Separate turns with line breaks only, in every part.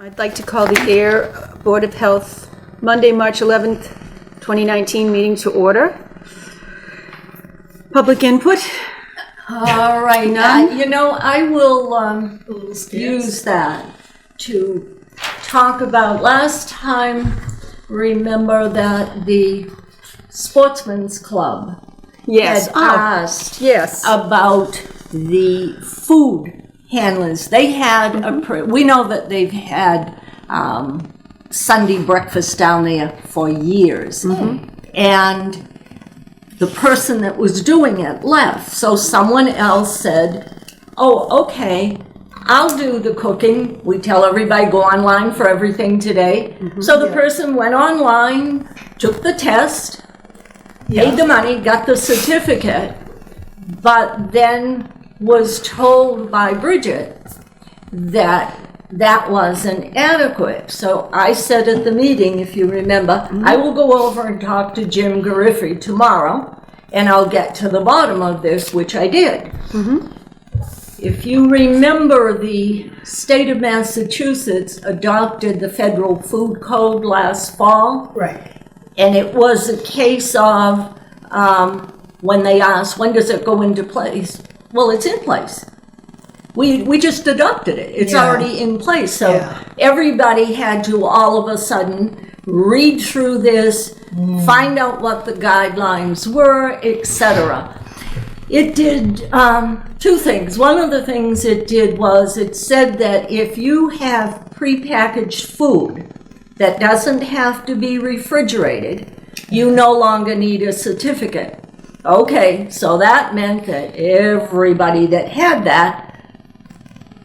I'd like to call the Ayer Board of Health Monday, March 11th, 2019 meeting to order. Public input?
All right.
None?
I will use that to talk about last time. Remember that the Sportsman's Club
Yes.
had asked
Yes.
about the food handlers. They had we know that they've had Sunday breakfast down there for years, and the person that was doing it left. So someone else said, "Oh, okay, I'll do the cooking." We tell everybody go online for everything today. So the person went online, took the test, paid the money, got the certificate, but then was told by Bridget that that wasn't adequate. So I said at the meeting, if you remember, I will go over and talk to Jim Gariffi tomorrow, and I'll get to the bottom of this, which I did. If you remember, the state of Massachusetts adopted the federal food code last fall.
Right.
And it was a case of when they asked, when does it go into place? Well, it's in place. We just adopted it. It's already in place. So everybody had to all of a sudden read through this, find out what the guidelines were, etc. It did two things. One of the things it did was it said that if you have prepackaged food that doesn't have to be refrigerated, you no longer need a certificate. Okay, so that meant that everybody that had that,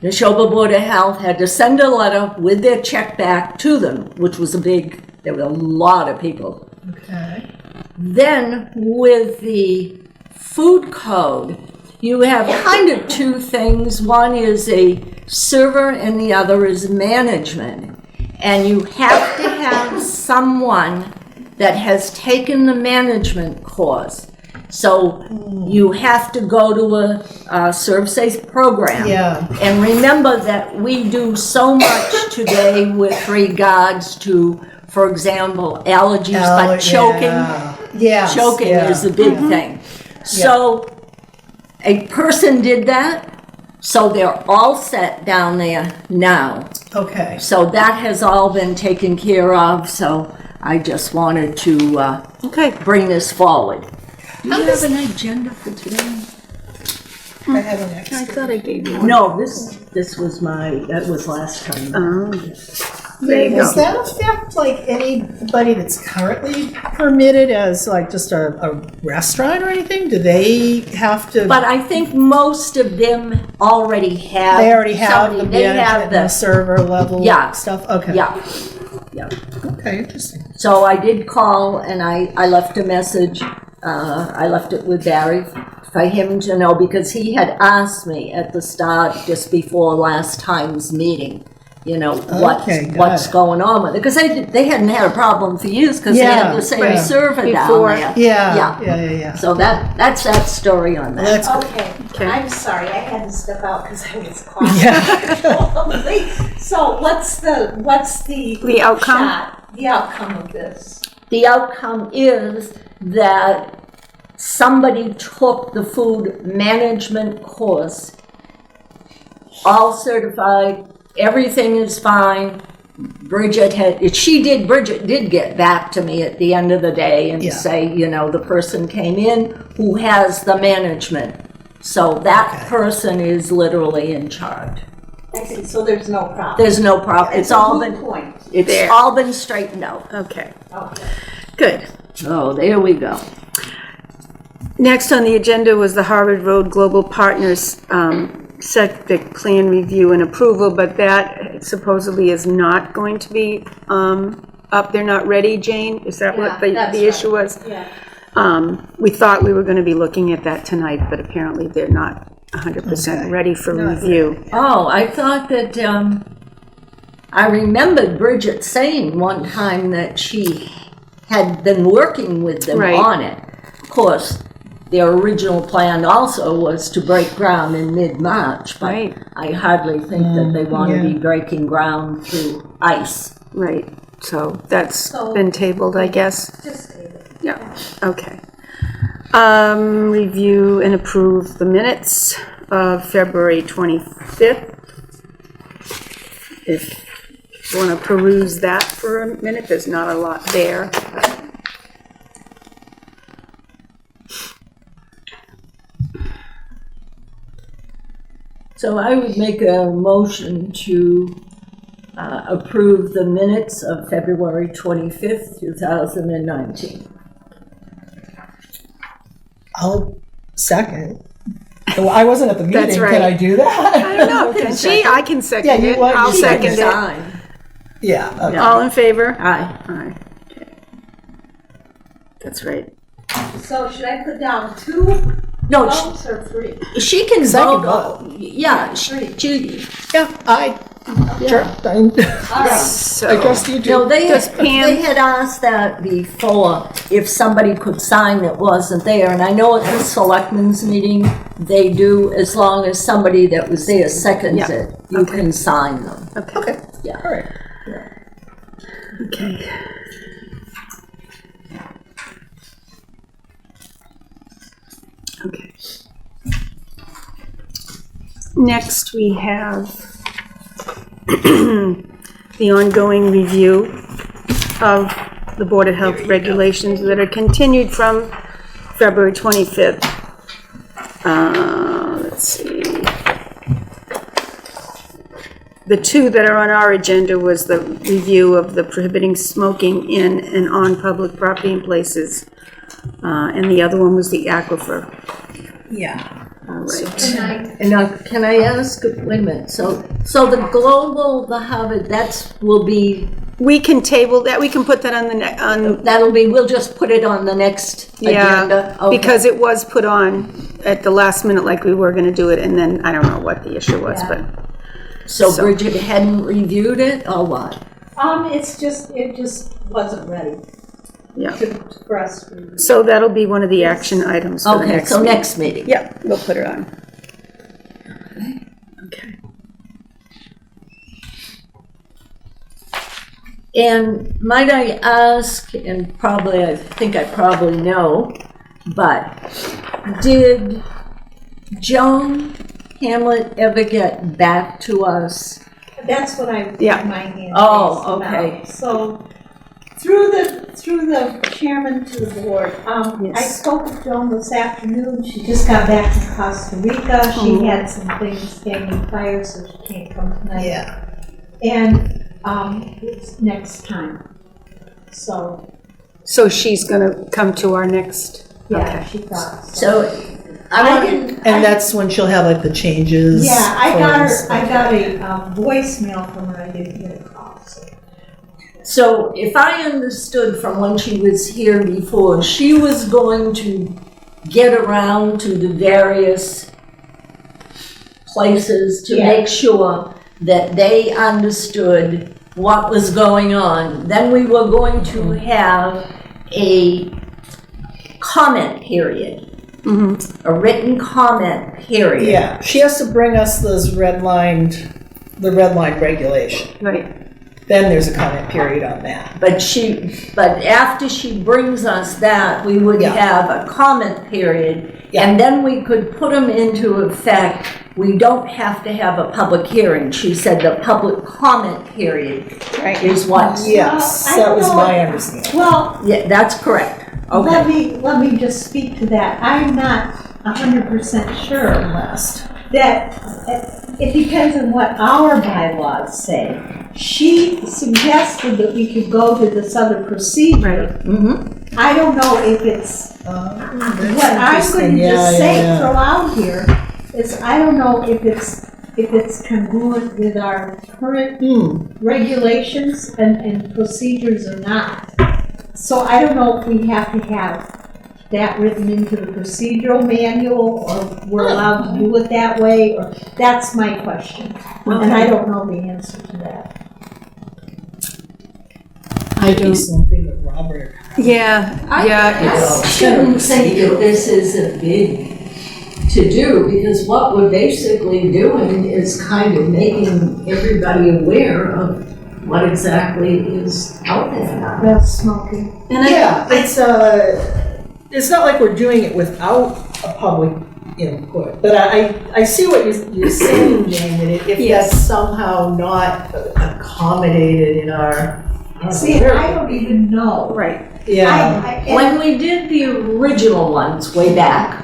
the Neshoba Board of Health had to send a letter with their check back to them, which was there were a lot of people.
Okay.
Then with the food code, you have kind of two things. One is a server and the other is management. And you have to have someone that has taken the management course. So you have to go to a serve-safe program.
Yeah.
And remember that we do so much today with regards to, for example, allergies, but choking. Choking is a big thing. So a person did that. So they're all set down there now.
Okay.
So that has all been taken care of. So I just wanted to bring this forward. Do you have an agenda for today?
I have an extra.
I thought I gave you one.
No, this was that was last time.
Does that affect like anybody that's currently permitted as like just a restaurant or anything? Do they have to?
But I think most of them already have.
They already have the
they have
the server level stuff? Okay.
Yeah.
Okay, interesting.
So I did call and I left a message. I left it with Barry for him to know, because he had asked me at the start, just before last time's meeting, what's going on with it. Because they hadn't had a problem for years, because they had the same server down there.
Yeah.
So that's that story on that.
Okay. I'm sorry, I had to step out because I was coughing.
Yeah.
So what's the
outcome?
The outcome of this?
The outcome is that somebody took the food management course, all certified, everything is fine. Bridget did get back to me at the end of the day and say, the person came in who has the management. So that person is literally in charge.
I see, so there's no problem.
There's no problem. It's all been
point.
It's all been straightened out.
Okay.
Okay.
Good.
Oh, there we go.
Next on the agenda was the Harvard Road Global Partners septic plan review and approval, but that supposedly is not going to be up. They're not ready, Jane? Is that what the issue was?
Yeah.
We thought we were going to be looking at that tonight, but apparently they're not 100% ready for review.
Oh, I thought that, I remembered Bridget saying one time that she had been working with them on it. Of course, their original plan also was to break ground in mid-March, but
Right.
I hardly think that they want to
yeah.
be breaking ground through ice.
Right, so that's
So-
been tabled, I guess.
Just table it.
Yeah, okay. Review and approve the minutes of February 25th. If you want to peruse that for a minute, there's not a lot there.
So I would make a motion to approve the minutes of February 25th, 2019.
I'll second. Well, I wasn't at the meeting.
That's
Can
right.
I do that?
I don't know, can she? I can second
Yeah, you
it.
want-
I'll
you can
second it.
Sign.
Yeah. Okay.
All in favor?
Aye.
Aye. Okay. That's right.
So should I put down 2
No,
votes or 3?
she can
Second
vote. Yeah, she,
Yeah. Sure.
All right.
So,
I trust you
no,
too.
they
Does Pam-
they had asked that before, if somebody could sign that wasn't there, and I know at the selectmen's meeting, they do, as long as somebody that was there seconds
Yeah.
it, you
Okay.
can sign them.
okay,
Okay.
Yeah.
All right.
okay. Okay. Next, we have the ongoing review of the Board of Health regulations that are continued from February 25th. Let's see. The 2 that are on our agenda was the review of the prohibiting smoking in and on public property and places. And the other one was the aquifer.
Yeah.
All right.
And now, can I ask, wait a minute, so the global, the Harvard, will be,
We can table that, we can put that on the,
that'll be, we'll just put it on the next agenda?
yeah,
Okay.
because it was put on at the last minute like we were gonna do it, and then I don't know what the issue was, but,
So
so-
Bridget hadn't reviewed it, or what?
It just wasn't ready
yeah.
for us to review.
So that'll be one of the action items for the
Okay,
next
so
meeting.
next meeting.
Yeah, we'll put it on. Okay.
And might I ask, and probably, I think I probably know, but did Joan Hamlet ever get back to us?
That's what I,
Yeah.
my hand
Oh,
is
okay.
about. So, through the chairman to the board, I
Yes.
spoke with Joan this afternoon. She just got back from Costa Rica. She had some things hanging fire, so she can't come tonight.
Yeah.
And, it's next time. So,
So she's gonna come to our next,
yeah,
okay.
she thought.
So, I
I
want,
didn't.
And that's when she'll have like the changes.
Yeah, I
for-
got a voicemail from her. I didn't get a call, so.
so if I understood from when she was here before, she was going to get around to the various places to
Yeah.
make sure that they understood what was going on. Then we were going to have a comment period, a written comment period.
Yeah, she has to bring us the red line regulation.
Right,
Then there's a comment period on that.
But after she brings us that, we would
Yeah.
have a comment period,
Yeah.
and then we could put them into effect. We don't have to have a public hearing. She said the public comment period
right.
is what,
Yes,
Well, I
that
don't
was
know.
my understanding.
Well,
yeah, that's correct.
let
Okay.
me just speak to that. I'm not 100% sure that it depends on what our bylaws say. She suggested that we could go to this other procedure.
Mm-hmm.
I don't know if it's, what I'm going to just say, throw out here, is I don't know if it's congruent with our current regulations and procedures or not. So I don't know if we have to have that written into the procedural manual, or we're allowed to do it that way, or, that's my question. And I don't know the answer to that.
might be something that Robert.
Yeah,
I shouldn't think that this is a big to do, because what we're basically doing is kind of making everybody aware of what exactly is out there now.
That's smoking.
and
Yeah, it's not like we're doing it without a public input, but I see what you're saying, Jane, that if
Yes.
that's somehow not accommodated in our.
See, I don't even know.
right,
Yeah,
When we did the original ones way back,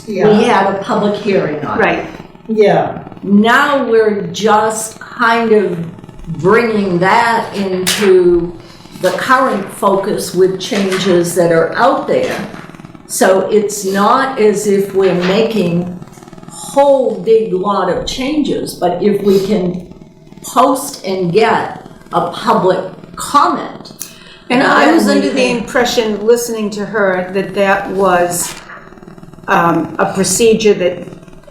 we
yeah,
had a public hearing on it.
right.
yeah,
Now we're just kind of bringing that into the current focus with changes that are out there. So it's not as if we're making whole big lot of changes, but if we can post and get a public comment.
And I was
then we
under the
can-
impression, listening to her, that that was a procedure that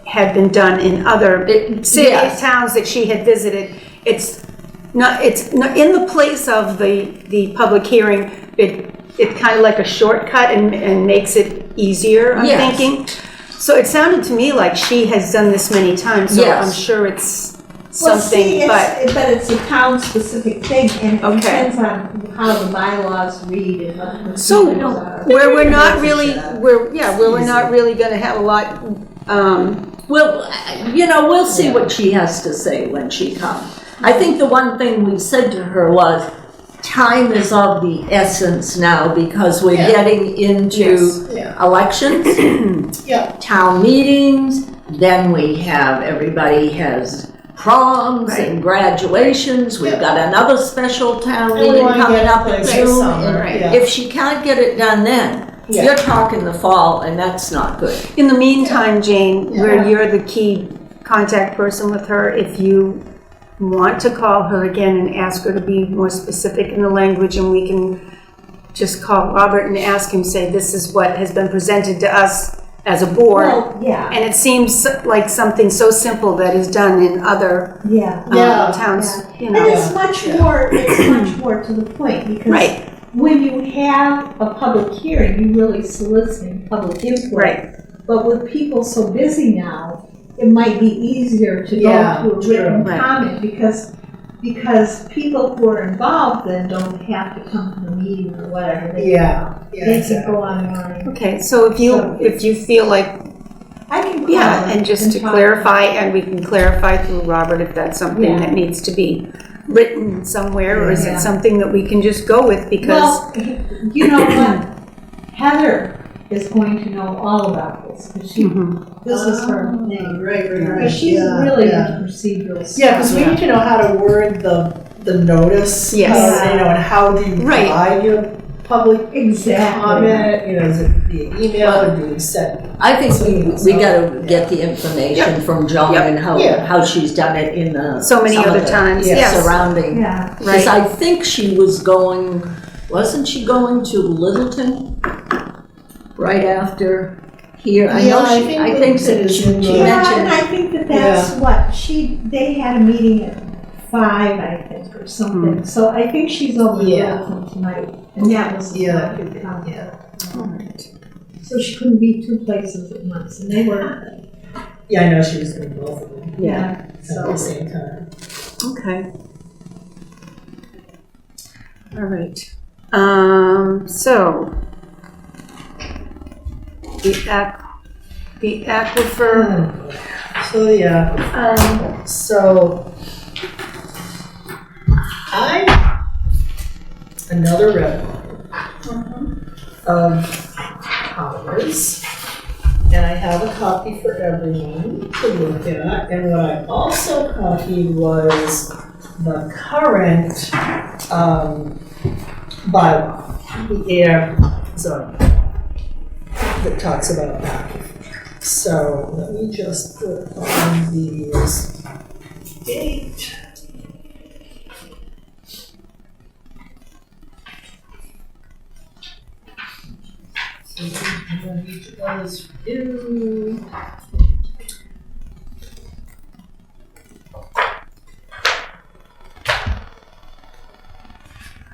had been done in other cities,
yes.
towns that she had visited. It's not in the place of the public hearing. It kind of like a shortcut and makes it easier, I'm
Yes.
thinking. So it sounded to me like she has done this many times, so
Yes.
I'm sure it's
Well, see,
something, but.
but it's a town-specific thing, and it
Okay.
depends on how the bylaws read and what the
So,
procedures are.
where we're not really, where we're not really gonna have a lot,
Well, we'll see what she has to say when she comes. I think the one thing we said to her was, time is of the essence now, because we're
Yeah.
getting into
yeah,
elections,
yeah,
town meetings, then we have, everybody has proms
Right.
and graduations, we've
Yeah.
got another special town
And we
meeting
wanna
coming
get
up
it
in
like
June.
summer,
and
yeah.
If she can't get it done then,
Yeah.
you're talking the fall, and that's not good.
in the meantime, Jane,
Yeah.
where you're the key contact person with her, if you want to call her again and ask her to be more specific in the language, and we can just call Robert and ask him, say, this is what has been presented to us as a board.
Well, yeah,
And it seems like something so simple that is done in other
yeah.
Yeah.
towns, you
And
know.
it's much more to the point, because
Right,
when you have a public hearing, you're really soliciting public input.
right,
But with people so busy now, it might be easier to
Yeah,
go to a written
true. Right.
comment, because people who are involved then don't have to come to the meeting or whatever.
yeah,
They can
exactly.
go online.
okay, so if you feel like,
I can call
yeah,
them
and just to
talk.
clarify, and we can clarify through Robert if that's something
Yeah.
that needs to be written somewhere, or is
Yeah.
it something that we can just go with, because,
Well, you know what? Heather is going to know all about this, because this is her thing.
Right,
Because she's really into procedural stuff.
Yeah, because we need to know how to word the notice.
Yes.
And how do you
Right.
provide your public
Exactly.
comment, is it via email, or do we set?
I think we gotta get the information from Joan
Yep.
and
Yeah.
how she's done it in the.
so many
some of
other
the
times,
yeah,
yes.
Surrounding.
Yeah.
Because
Right.
I think she was going, wasn't she going to Littleton right after here? I know
Yeah, I
she,
think
I think
Littleton
that
is
she
in the-
she
Yeah, and
mentioned,
I think that's what, they had a meeting at 5, I think, or something. So I think she's over in
Yeah.
Littleton tonight, and that was the
Yeah,
time to come.
yeah.
So she couldn't be two places at once, and they were,
Yeah, I know she was doing both of them
yeah,
at
so.
the same time.
Okay. All right. So the aquifer,
So, yeah, so another red line of powers, and I have a copy for everyone to look at, and what I also copied was the current bylaw, the Ayer zone, that talks about that. So let me just put on these date. So I'm going to each of those do.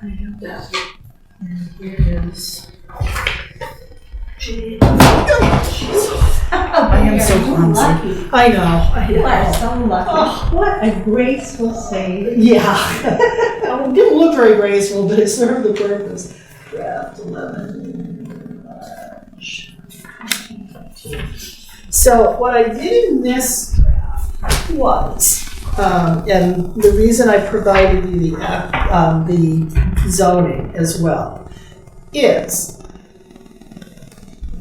I have that. And here is. I am so clumsy.
Lucky.
I know.
You are so lucky.
Oh.
What a graceful save.
Yeah. It didn't look very graceful, but it served the purpose. Draft 11 March. So what I did in this draft was, and the reason I provided you the zoning as well, is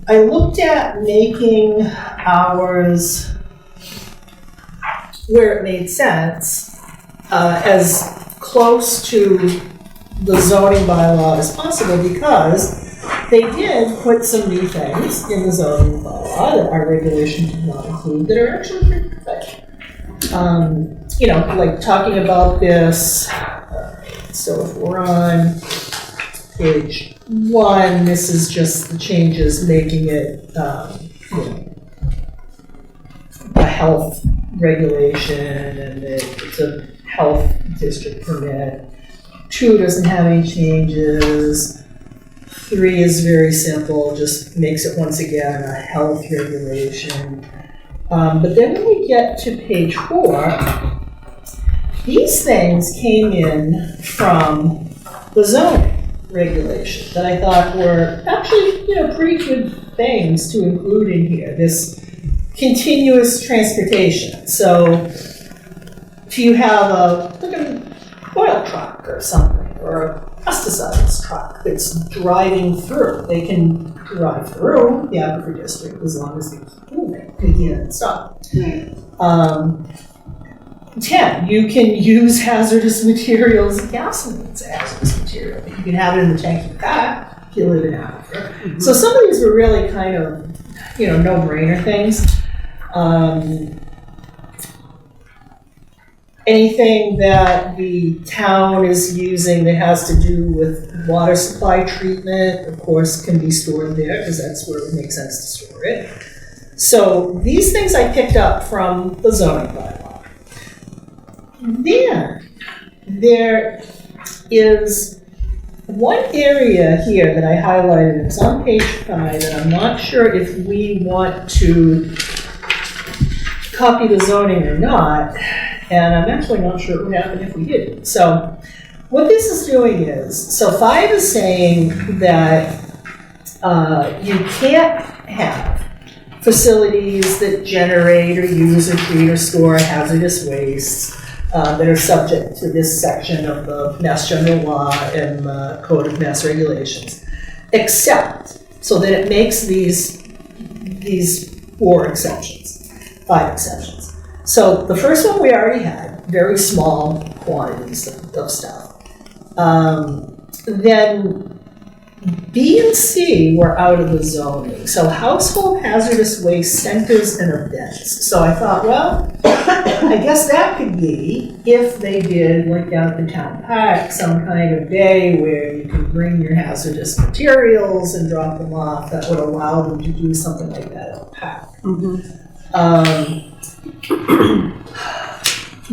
I looked at making ours, where it made sense, as close to the zoning bylaw as possible, because they did put some new things in the zoning bylaw that our regulation did not include that are actually pretty good. Like talking about this, so if we're on page 1, this is just the changes making it, a health regulation, and it's a health district permit. 2 doesn't have any changes. 3 is very simple, just makes it once again a health regulation. But then when we get to page 4, these things came in from the zoning regulation that I thought were actually, pretty good things to include in here. This continuous transportation. So if you have an oil truck or something, or a pesticides truck that's driving through, they can drive through the Aquifer District as long as they keep moving, again, and stop. 10, you can use hazardous materials. Gasoline's a hazardous material, but you can have it in the tank of your car if you live in Aquifer. Mm-hmm. So some of these were really kind of, no-brainer things. Anything that the town is using that has to do with water supply treatment, of course, can be stored there, because that's where it makes sense to store it. So these things I picked up from the zoning bylaw. Then there is one area here that I highlighted. It's on page 5, and I'm not sure if we want to copy the zoning or not, and I'm actually not sure what would happen if we did. So what this is doing is, so 5 is saying that you can't have facilities that generate or use or treat or store hazardous wastes that are subject to this section of the Mass General Law and the Code of Mass Regulations, except, so that it makes these 5 exceptions. So the first one we already had, very small quantities of stuff. Then B and C were out of the zoning. So household hazardous waste centers and events. So I thought, well, I guess that could be if they did, like down at the town park, some kind of day where you can bring your hazardous materials and drop them off. That would allow them to do something like that at the park.
Mm-hmm.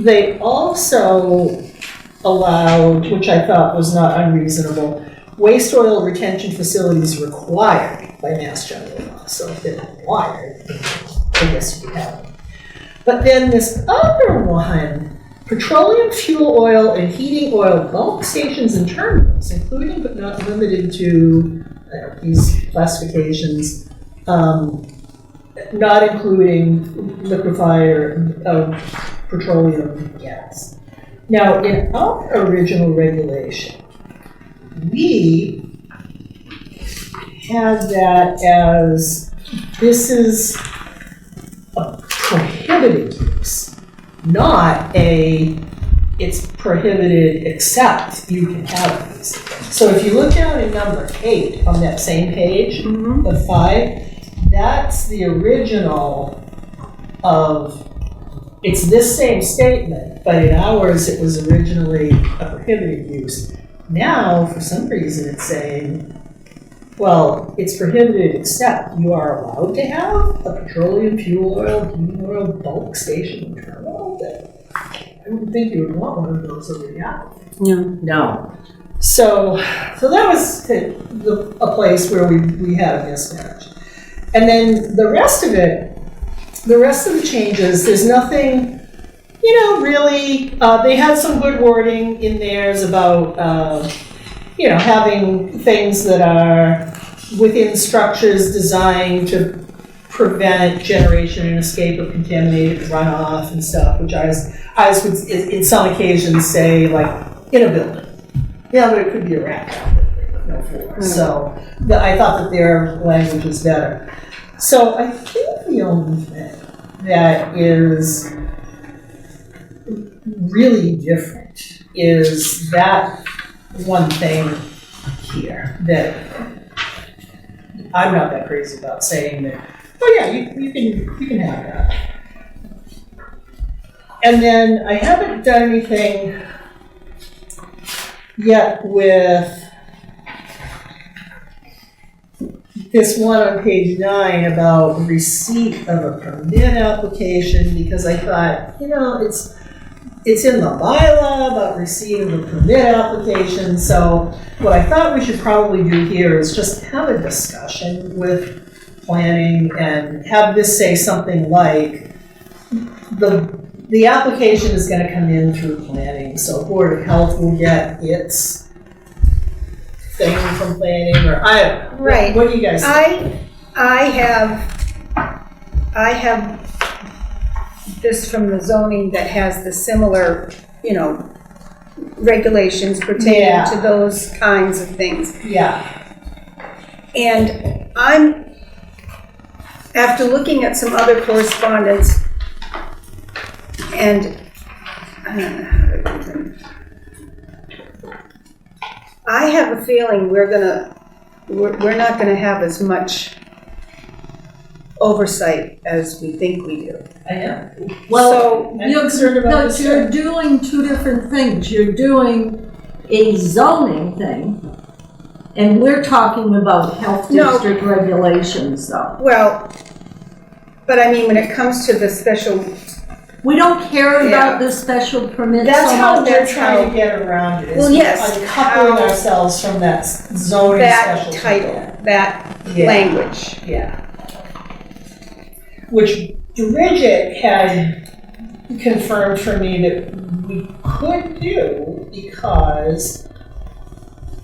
They also allowed, which I thought was not unreasonable, waste oil retention facilities required by Mass General Law. So if they're required, I guess you could have them. But then this other one, petroleum fuel oil and heating oil bulk stations and terminals, including but not limited to these classifications, not including liquefier of petroleum gas. Now, in our original regulation, we had that as, this is a prohibited use, not it's prohibited except you can have these. So if you look down at number 8 on that same page, of 5, that's the original of, it's this same statement, but in ours it was originally a prohibited use. Now, for some reason, it's saying, well, it's prohibited except you are allowed to have a petroleum fuel oil, heating oil bulk station and terminal. I don't think you would want one of those over the app.
No.
No.
So that was a place where we had a mismatch. And then the rest of the changes, there's nothing, really, they had some good wording in theirs about, having things that are within structures designed to prevent generation and escape of contaminated runoff and stuff, which I would, in some occasions, say, like, in a building. Yeah, but it could be a rack out there with no floor. So I thought that their language was better. So I think the only thing that is really different is that one thing here that I'm not that crazy about saying that, oh yeah, you can have that. And then I haven't done anything yet with this one on page 9 about receipt of a permit application, because I thought, it's in the bylaw about receipt of a permit application. So what I thought we should probably do here is just have a discussion with planning and have this say something like the application is going to come in through planning, so Board of Health will get its thing from planning, or I don't know.
Right.
What do you guys think?
I have this from the zoning that has the similar, regulations pertaining to those kinds of things.
Yeah.
And after looking at some other correspondence, and I have a feeling we're not gonna have as much oversight as we think we do.
I know.
Well,
I'm concerned about this
you're
too.
doing two different things. You're doing a zoning thing, and we're talking about health district regulations, though.
Well, but I mean, when it comes to the special,
We don't care about the special permit
That's
so
how
much.
they're trying to get around it. Is
Well, yes,
uncoupling
how-
ourselves from that zoning
that
special
title,
permit.
that
Yeah.
language.
Yeah. Which Bridget had confirmed for me that we could do, because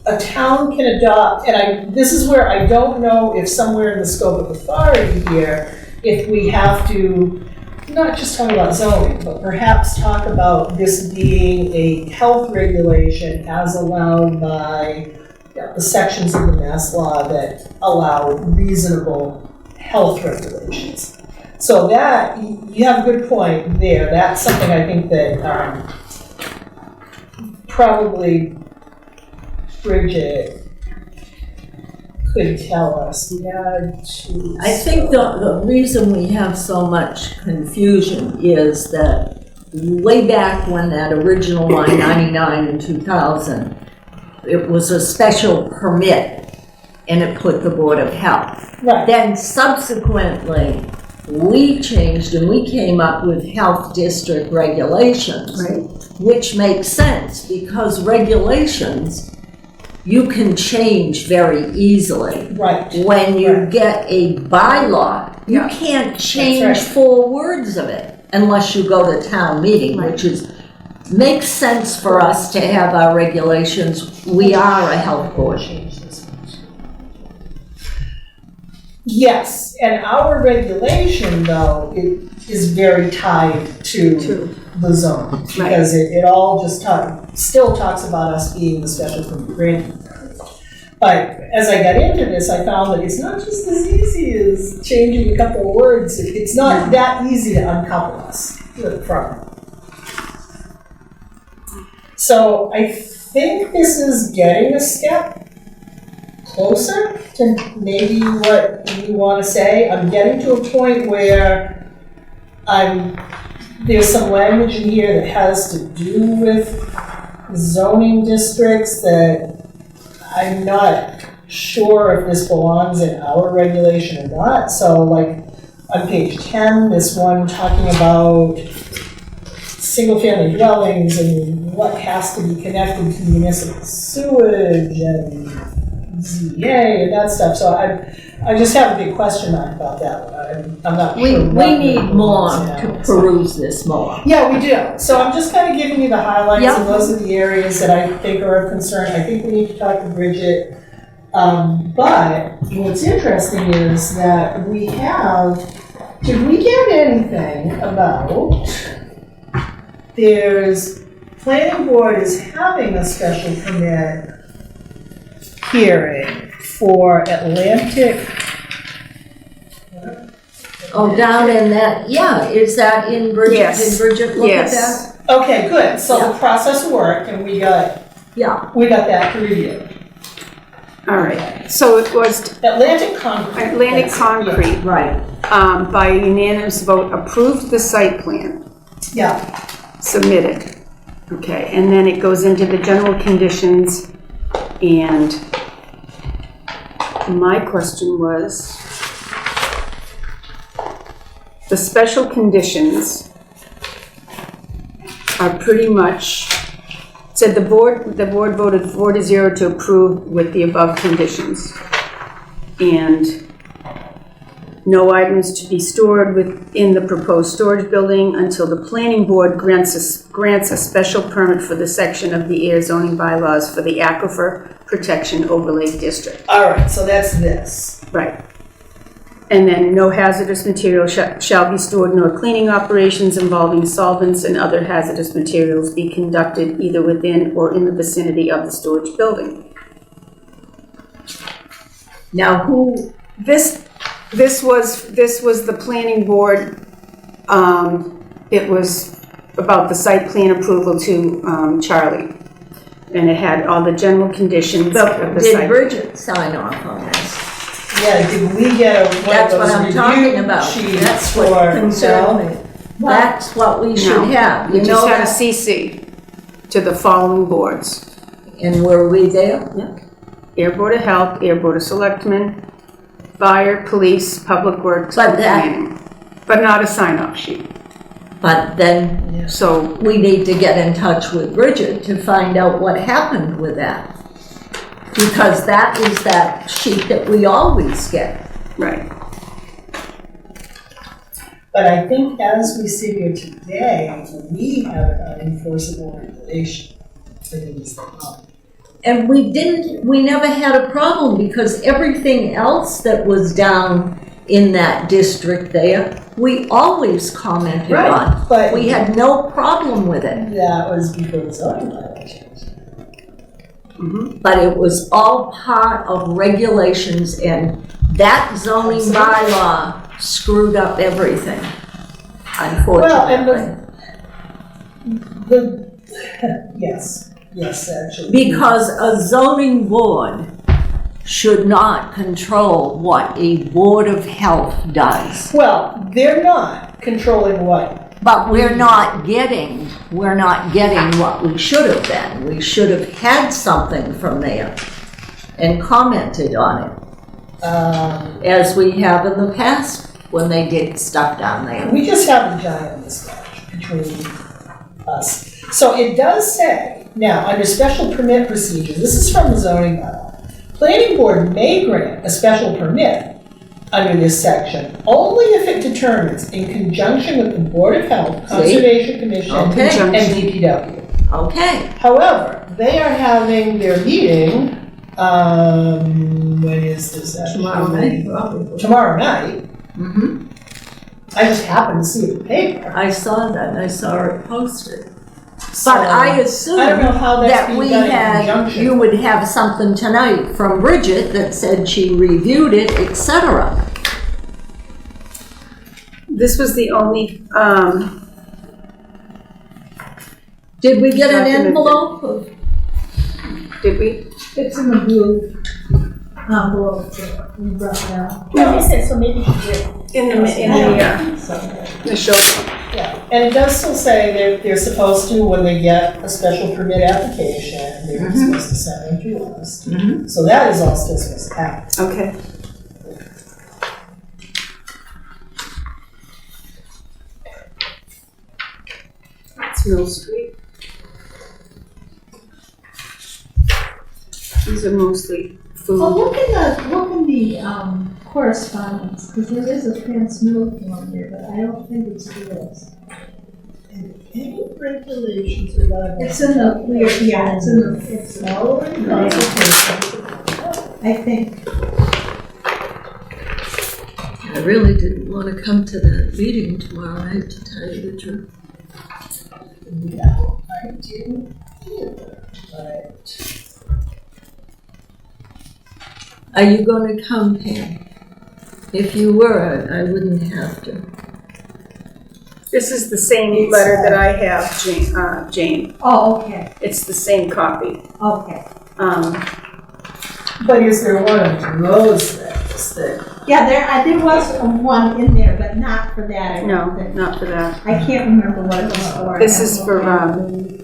a town can adopt, and this is where I don't know if somewhere in the scope of authority here, if we have to not just talk about zoning, but perhaps talk about this being a health regulation as allowed by the sections of the Mass law that allow reasonable health regulations. So that, you have a good point there. That's something I think that probably Bridget could tell us.
I think the reason we have so much confusion is that way back when that original line 99 in 2000, it was a special permit and it put the Board of Health.
Right.
Then subsequently, we changed and we came up with health district regulations, which makes sense because regulations you can change very easily.
Right.
When you get a bylaw, you
Yeah.
can't change
right.
4 words of it unless you go to town meeting, which makes sense for us to have our regulations. We are a health board.
Yes, and our regulation, though, is very tied to the zone, because it all just still talks about us being the special permit granting authority. But as I got into this, I found that it's not just as easy as changing a couple of words. It's not that easy to uncouple us from it. So I think this is getting a step closer to maybe what you want to say. I'm getting to a point where there's some language in here that has to do with zoning districts that I'm not sure if this belongs in our regulation or not. So like on page 10, this one talking about single-family dwellings and what has to be connected to municipal sewage and ZEA and that stuff, so I just have a big question mark about that one. I'm not
We
sure. what
need
the-
more
yeah,
to
so-
peruse this more.
Yeah, we do. So I'm just kind of giving you the highlights,
Yeah.
and those are the areas that I think are of concern. I think we need to talk to Bridget. But what's interesting is that did we get anything about, planning board is having a special permit hearing for Atlantic.
Oh, down in that, yeah, is that in Bridget?
Yes.
Did Bridget look at that?
Yes.
Okay, good. So
Yeah.
the process worked, and we got
Yeah,
that to review.
All right. So it was
Atlantic Concrete.
Atlantic
That's it, yeah.
Concrete,
right.
by unanimous vote, approved the site plan
Yeah,
submitted. Okay, and then it goes into the general conditions, and my question was, the special conditions are pretty much, said the board voted 4-0 to approve with the above conditions. And no items to be stored within the proposed storage building until the planning board grants a special permit for the section of the Ayer zoning bylaws for the Aquifer Protection Overlay District.
all right, so that's this.
Right. And then no hazardous material shall be stored, nor cleaning operations involving solvents and other hazardous materials be conducted either within or in the vicinity of the storage building.
Now, who,
This was the planning board, it was about the site plan approval to Charlie. And it had all the general conditions of the
did
site.
Bridget sign off on this?
Yeah, did we get one of
That's what
those
I'm talking
review
about.
sheets
That's
for?
what concerned me. That's what we should
No.
have.
We
You
just
know
had a
that?
CC to the following boards.
And were we there?
Air Board of Health, Air Board of Selectmen, Fire, Police, Public Works,
But
and
that-
Planning. But not a sign-off sheet.
But then
So,
we need to get in touch with Bridget to find out what happened with that. Because that is that sheet that we always get.
right.
But I think as we sit here today, we have an enforceable regulation. I think it's the problem.
And we never had a problem because everything else that was down in that district there, we always commented
Right,
on.
but-
We had no problem with it,
That was before the zoning violations.
but it was all part of regulations and that zoning bylaw screwed up everything, unfortunately.
Yes, actually.
Because a zoning board should not control what a board of health does.
Well, they're not controlling what.
But we're not getting what we should have been. We should have had something from there and commented on it, as we have in the past when they did stuff down there.
We just have a giant mismatch between us. So it does say, now, under special permit procedures, this is from the zoning bylaw, planning board may grant a special permit under this section only if it determines in conjunction with the Board of Health, Conservation Commission,
Okay.
and DPW.
Okay,
However, they are having their meeting, when is this actually?
probably.
Tomorrow night.
Mm-hmm.
I just happened to see it in the paper.
I saw that, I saw it posted.
So,
But I assume
I don't know how that's
that
being
we
done in
had,
conjunction.
you would have something tonight from Bridget that said she reviewed it, etc.
This was the only,
Did we get an
Documented.
envelope?
did we?
It's in the blue envelope that we brought down.
So maybe she did.
In the show.
Yeah, and it does still say they're supposed to, when they get a special permit application, they're supposed to send them to us. So that is all still supposed to happen.
Okay. Mill Street. These are mostly
Well,
food.
look in the correspondence, because there is a transmittal form there, but I don't think it's yours.
Any regulations regarding.
It's in the, yeah, it's
Following consultation.
I think.
I really didn't want to come to that meeting tomorrow night, to tell you the truth.
Yeah, I do. Right.
Are you going to come, Pam? If you were, I wouldn't have to.
This is the same letter that I have, Jane.
Oh, okay,
It's the same copy.
okay.
But is there one of those things that?
Yeah, there was one in there, but not for that, I
No,
don't think.
not for that.
I can't remember what it was for.
This is for, a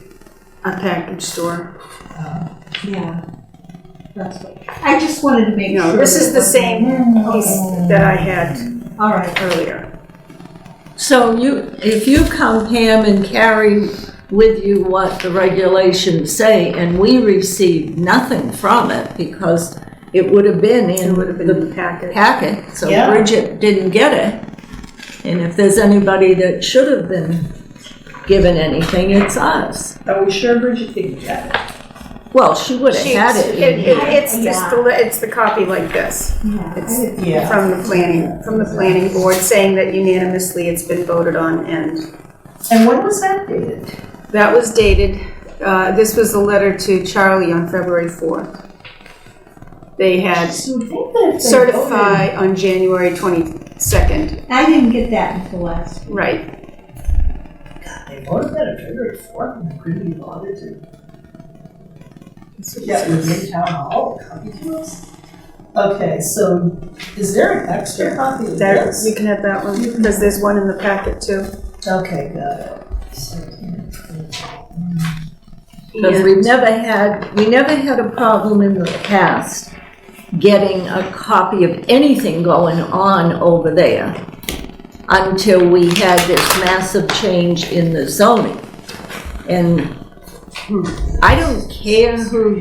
package store.
Yeah. That's what, I just wanted to make sure.
No, this is the same piece
Okay.
that I had
All right.
earlier.
So if you come, Pam, and carry with you what the regulations say, and we receive nothing from it because it would have been
It
in
would have been in
the
the packet.
packet, so
Yeah.
Bridget didn't get it. And if there's anybody that should have been given anything, it's us.
Are we sure Bridget didn't get it?
Well, she would have had it.
It's the copy like this.
Yeah,
It's
I didn't-
Yeah.
from the planning board saying that unanimously it's been voted on, and
And when was that dated?
that was dated, this was a letter to Charlie on February 4th. They had
So I think that if they
certify on January 22nd,
I didn't get that until last week.
right.
They voted that on February 4th and they couldn't be bothered to get within town hall a copy to us? Okay, so is there an extra copy of
That,
this?
you can have that one, because there's one in the packet too.
Okay, got it.
Because
And-
we never had a problem in the past getting a copy of anything going on over there until we had this massive change in the zoning. And I don't care who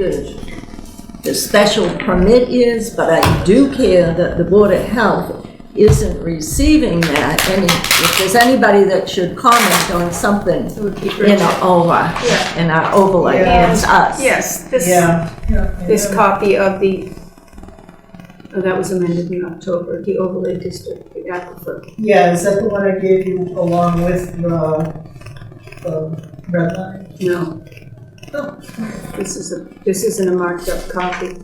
the special permit is, but I do care that the Board of Health isn't receiving that. And if there's anybody that should comment on something
It would be
in
Bridget.
our overlay,
Yeah.
it's us.
Yes,
Yeah.
this copy of the, that was amended in October, the overlay district, the aquifer.
Yeah, is that the one I gave you along with the red line?
No.
Oh.
This isn't a marked up copy.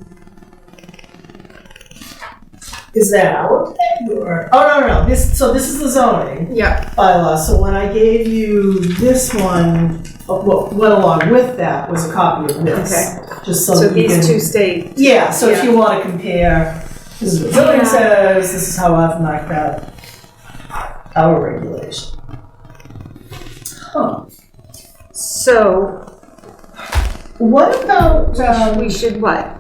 Is that our thing or? Oh, no, this is the zoning
Yeah,
bylaw. So when I gave you this one, what went along with that was a copy of this.
Okay.
Just so
so
that you
these
can.
two stay.
Yeah, so if
Yeah.
you want to compare, this is what zoning
Yeah.
says, this is how I've knocked out our regulation. Huh.
So,
What about,
we should what?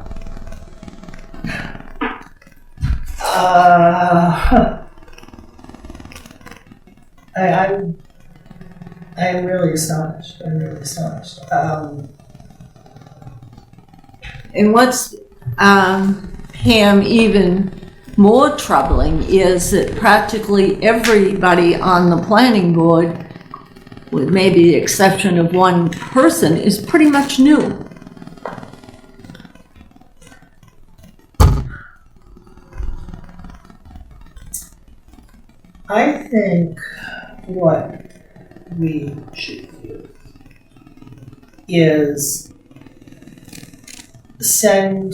I am really astonished. I'm really astonished.
And what's, Pam, even more troubling is that practically everybody on the planning board, with maybe the exception of one person, is pretty much new.
I think what we should do is send,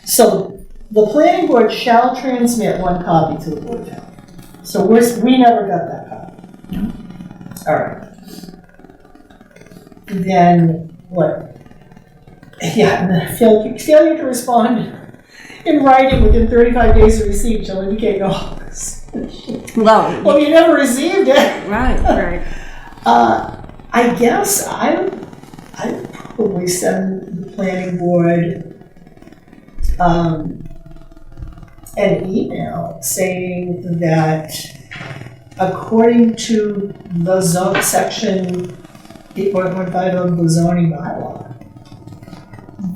so the planning board shall transmit one copy to the Board of Health. So we never got that copy. All right. Then what? Yeah, and then failure to respond in writing within 35 days of receipt shall indicate no. Well, you never received it.
Right.
Right.
I guess I would probably send the planning board an email saying that according to the zone, section 8.15 of the zoning bylaw,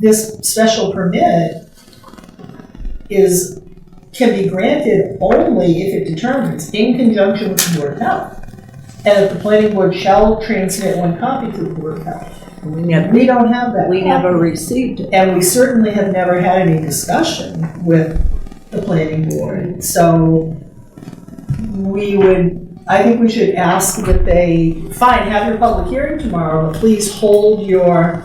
this special permit can be granted only if it determines, in conjunction with the Board of Health, and if the planning board shall transmit one copy to the Board of Health. We don't have that.
We
copy.
never received it.
And we certainly have never had any discussion with the planning board. So I think we should ask that they, fine, have your public hearing tomorrow, but please hold your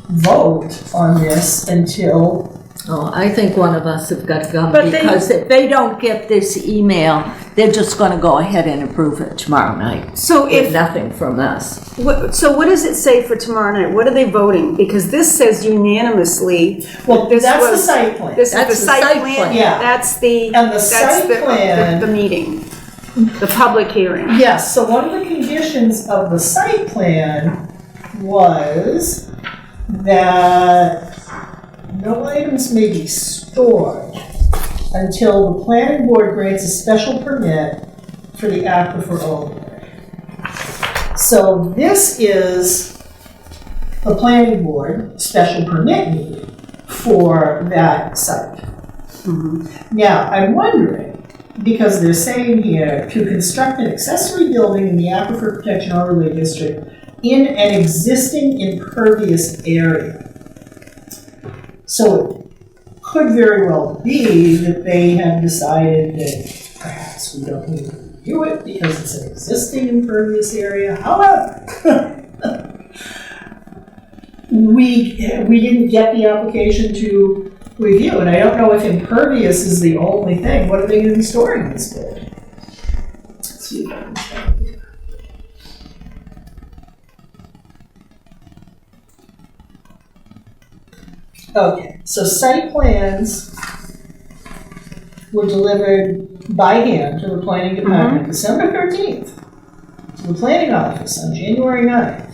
vote on this until.
Oh, I think one of us have got to go,
But
because if they don't get this email, they're just gonna go ahead and approve it tomorrow night.
So
With nothing from us.
so what does it say for tomorrow night? What are they voting? Because this says unanimously.
Well,
this
that's the
was-
site plan.
This is
That's
the
the
site
site
plan?
plan.
Yeah.
That's the,
And the
that's
site plan-
the meeting, the public hearing.
Yes, so one of the conditions of the site plan was that no items may be stored until the planning board grants a special permit for the aquifer overlay. So this is the planning board special permit needed for that site. Now, I'm wondering, because they're saying here, to construct an accessory building in the Aquifer Protection Overlay District in an existing impervious area. So it could very well be that they have decided that perhaps we don't need to review it because it's an existing impervious area. However, we didn't get the application to review, and I don't know if impervious is the only thing. What are they going to be storing in this building? Let's see if I can find it. Okay, so site plans were delivered by hand to the planning department December 13th, to the planning office on January 9th.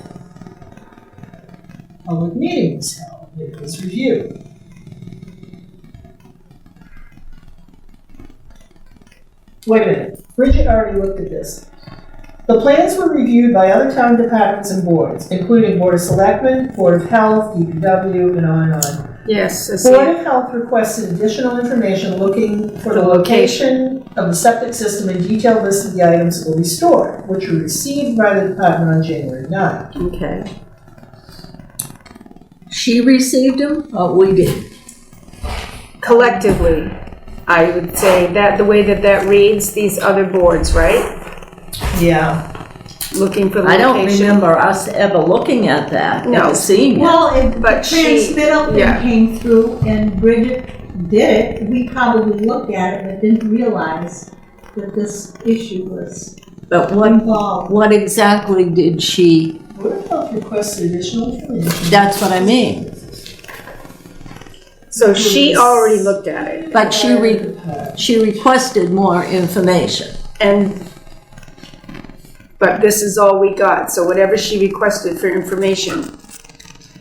Public meeting was held, it was reviewed. Wait a minute, Bridget already looked at this. The plans were reviewed by other town departments and boards, including Board of Selectmen, Board of Health, DPW, and on and on.
Yes, I see
Board
it.
of Health requested additional information looking for the location of the septic system and detailed list of the items that will be stored, which were received by the department on January 9th.
Okay.
She received them, or we did?
Collectively, I would say that the way that reads, these other boards, right?
Yeah.
Looking for the
I
location.
don't remember us ever looking at that,
No.
ever seeing it.
Well, if the
But she-
transmittal thing
yeah.
came through and Bridget did it, we probably looked at it but didn't realize that this issue was
But
involved.
what exactly did she,
Board of Health requested additional information.
that's what I mean.
So she already looked at it,
But she requested more information.
but this is all we got, so whatever she requested for information.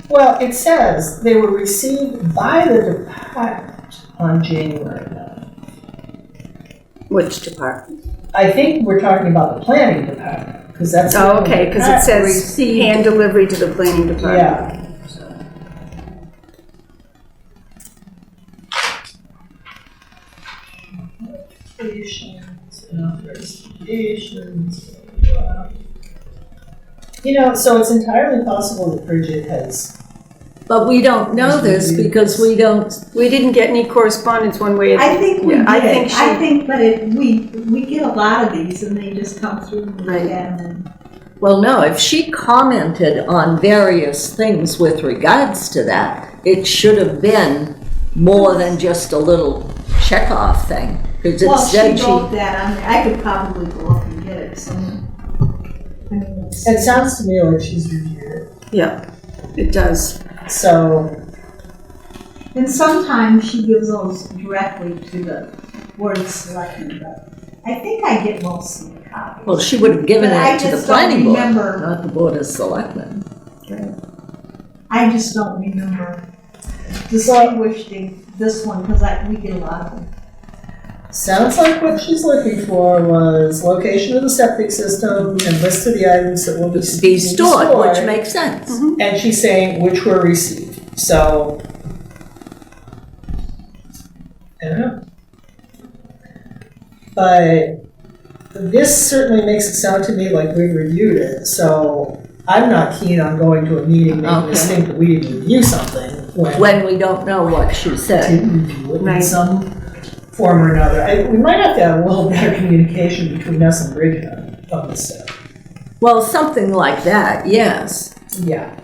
Well, it says they were received by the department on January 9th.
Which department?
I think we're talking about the planning department, because that's.
Oh, okay, because it says
Received.
hand delivery to the planning department.
Yeah. Investigations. You know, so it's entirely possible that Bridget has.
But we don't know this because we don't,
We didn't get any correspondence one way or the
I think we
yeah,
did.
I think she,
but we get a lot of these and they just come through and we
Right.
get them and.
well, no, if she commented on various things with regards to that, it should have been more than just a little check-off thing. Because it
Well,
said
she wrote that on there. I could probably go up and get it somewhere. I mean, let's see.
It sounds to me like she's reviewed it.
yeah, it does.
So,
And sometimes she gives those directly to the Board of Selectmen, but I think I get most of the copies.
Well, she would have given
But I
it to the
just don't
planning board,
remember.
not the Board of Selectmen.
I just don't remember distinguishing this one, because we get a lot of them.
Sounds like what she's looking for was location of the septic system and list of the items that will
Be stored, which makes sense.
And she's saying which were received, so. I don't know. But this certainly makes it sound to me like we've reviewed it, so I'm not keen on going to a meeting making us think that we didn't review something
When we don't know what she said.
didn't review it in some form or another. We might have to have a little better communication between us and Bridget on this stuff.
Well, something like that, yes.
Yeah.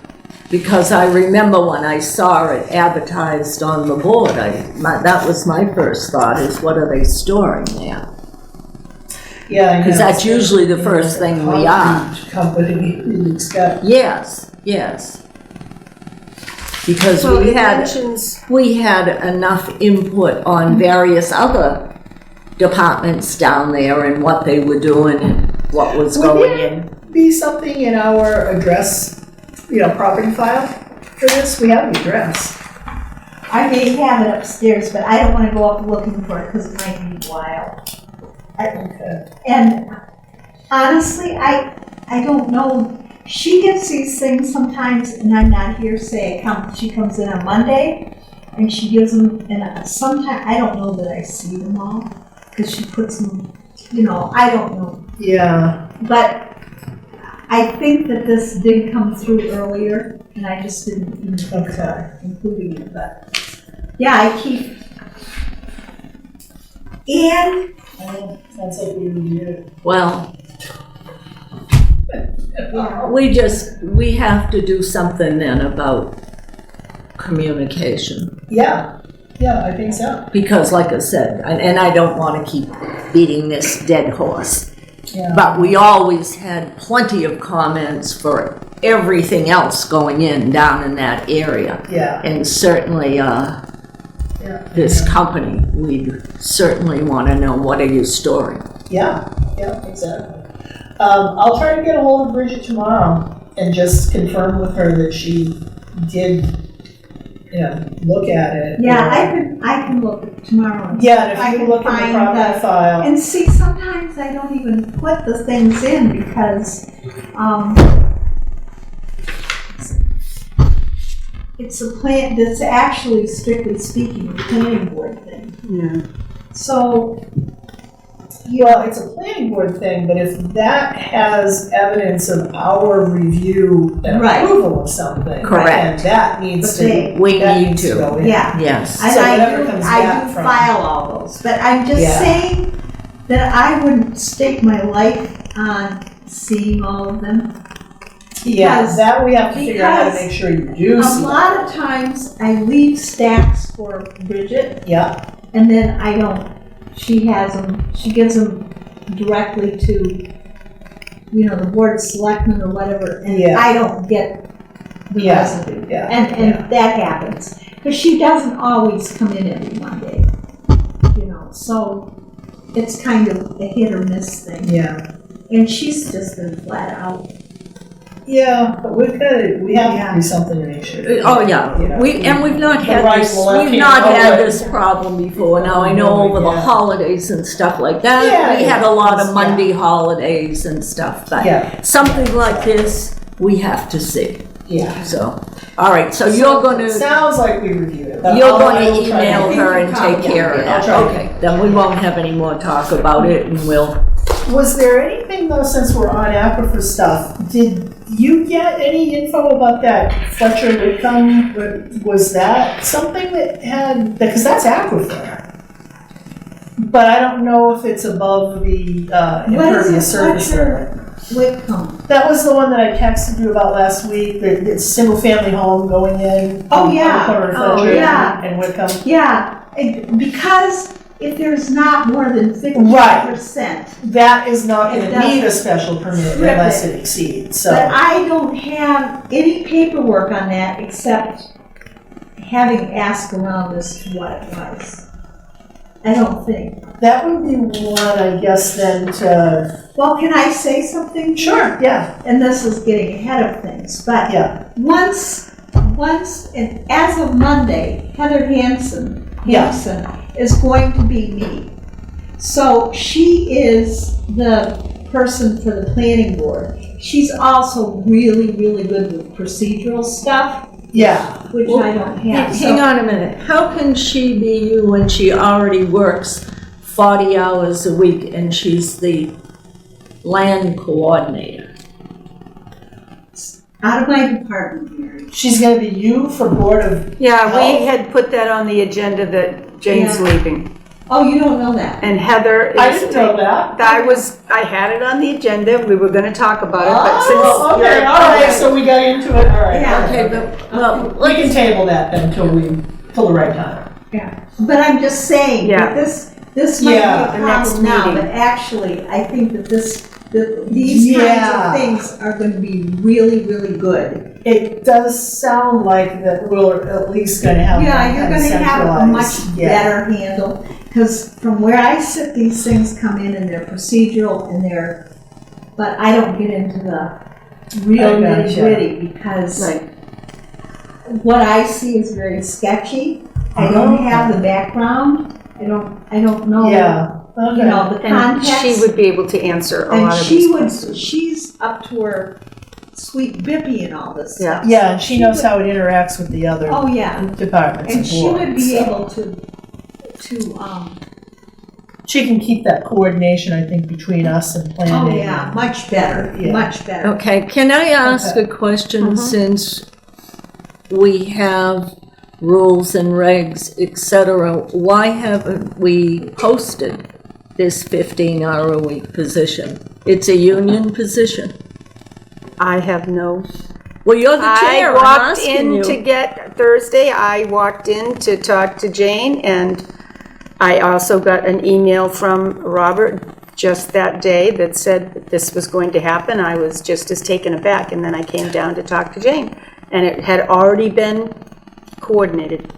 Because I remember when I saw it advertised on the board, that was my first thought, is what are they storing there?
Yeah, I know.
Because that's usually the first thing we are.
Company, it's got.
Yes, yes. Because
So
we
it
had
mentions,
enough input on various other departments down there and what they were doing and what was going in.
Be something in our address, property file for this? We have the address.
I may have it upstairs, but I don't wanna go up looking for it, cause it might be a while.
Okay.
And honestly, I don't know. She gets these things sometimes, and I'm not here, say, she comes in on Monday, and she gives them, and sometimes, I don't know that I see them all, because she puts them, I don't know.
Yeah.
But I think that this did come through earlier, and I just didn't even think of including it, but, yeah, I keep, and
Sounds like we reviewed it.
Well, we have to do something then about communication.
Yeah, I think so.
Because like I said, and I don't want to keep beating this dead horse,
Yeah.
but we always had plenty of comments for everything else going in down in that area.
Yeah.
And certainly this company, we'd certainly want to know, what are you storing?
Yeah, exactly. I'll try to get a hold of Bridget tomorrow and just confirm with her that she did, look at it.
yeah, I can look tomorrow. And
Yeah, and
I
if you
can
look in the
find
property file.
And see, sometimes I don't even put the things in because, it's a plan, that's actually strictly speaking a planning board thing.
yeah.
So,
Well, it's a planning board thing, but if that has evidence of our review and
Right.
approval of something.
Correct.
then that needs
But
to.
We
that
need
needs
to.
go in.
yeah.
Yes.
And
So
I
whatever
do,
comes
I
back
do
from-
file all those, but I'm just
Yeah.
saying that I wouldn't stake my life on seeing all of them.
Yeah,
Because-
that we have to figure out how to
because
make sure you do
A
see.
lot of times I leave stacks for Bridget
Yeah,
and then I don't, she has them, she gives them directly to, the board of selectmen or whatever, and
Yeah.
I don't get the
Yeah.
residue.
yeah.
And that happens, because she doesn't always come in every Monday, so it's kind of a hit or miss thing.
Yeah,
And she's just been flat out.
yeah, but we have
Yeah.
to do something to make sure.
Oh, yeah, we've not
The
had
right
this,
will left
we've
hand
not had
over.
this problem before. Now, I know over the
Yeah.
holidays and stuff like that,
Yeah,
we had a lot of
yeah.
Monday holidays and stuff, but
Yeah.
something like this, we have to see,
Yeah.
so. All right, so you're gonna,
Sounds like we reviewed it. but
you're
I
gonna
will try to-
email her and take care of
Yeah, I'll
that,
try to-
okay, then we won't have any more talk about it, and we'll,
Was there anything though, since we're on aquifer stuff, did you get any info about that Fletcher Whitcomb? Was that something that had, because that's aquifer. But I don't know if it's above the impervious surface limit.
Whitcomb.
That was the one that I texted you about last week, that it's a single family home going in.
Oh,
on the
yeah.
corner of
Oh,
Fletcher
yeah.
and Whitcomb.
Yeah, because if there's not more than 50%,
That is not
It
gonna need a
doesn't.
special permit
Strip
unless
it.
it exceeds, so.
but I don't have any paperwork on that except having asked around as to what it was. I don't think.
That would be one, I guess, then to.
Well, can I say something?
Sure, yeah,
And this is getting ahead of things, but
yeah,
once, and as of Monday, Heather Hansen is going to be me. So she is the person for the planning board. She's also really, really good with procedural stuff,
Yeah.
which I don't have.
Hang on a minute. How can she be you when she already works 40 hours a week and she's the land coordinator?
Out of my department, Mary.
She's gonna be you for Board of
Yeah, we
Health?
had put that on the agenda that Jane's
Yeah.
leaving.
Oh, you don't know that?
And Heather is.
I didn't know that.
I had it on the agenda, we were gonna talk about it, but since.
Oh, okay,
you're-
all right, so we got into it, all right.
Yeah.
Okay, but, well,
We can table that then till the right time.
Yeah. But I'm just saying,
Yeah.
that this might be
Yeah,
a
the next
problem now,
meeting.
but actually, I think that these kinds
Yeah.
of things are gonna be really, really good.
It does sound like that we're at least gonna have.
Yeah,
that
you're
kind of
gonna have a much
centralized. Yeah.
better handle, because from where I sit, these things come in and they're procedural and but I don't get into the real
I gotcha.
nitty gritty, because
Right.
what I see is very sketchy. I don't have the background, I don't know,
Yeah,
you know, the
And
context.
she would be able to answer a
And
lot of
she
these
would,
questions.
she's up to her sweet bippy and all this
Yeah.
stuff.
yeah, and she knows
would-
how it interacts with the other
Oh, yeah,
departments and
and she would
boards,
be
so.
able to,
She can keep that coordination, I think, between us and planning.
oh, yeah, much better,
Yeah.
much better.
okay, can I ask
Okay.
a question since we have rules and regs, et cetera? Why haven't we posted this 15-hour-a-week position? It's a union position.
I have no.
Well, you're the
I
chair, I'm
walked
asking
in to
you.
get, Thursday, I walked in to talk to Jane, and I also got an email from Robert just that day that said that this was going to happen. I was just as taken aback, and then I came down to talk to Jane, and it had already been coordinated.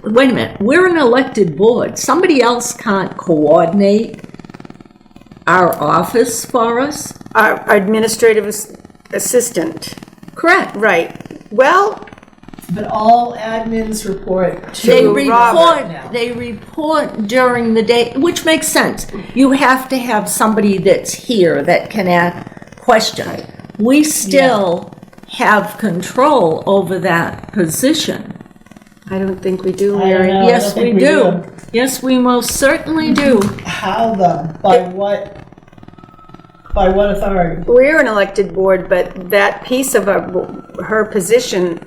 Wait a minute, we're an elected board. Somebody else can't coordinate our office for us?
Our administrative assistant,
Correct.
right. Well,
But all admins report to.
They
Robert
now.
they report during the day, which makes sense. You have to have somebody that's here that can ask questions. We still have control over that position.
I don't think we do,
I don't
Mary.
know. I
Yes,
don't
we
think we
do.
do.
Yes, we most certainly do.
How though? By what? By what authority?
We're an elected board, but that piece of her position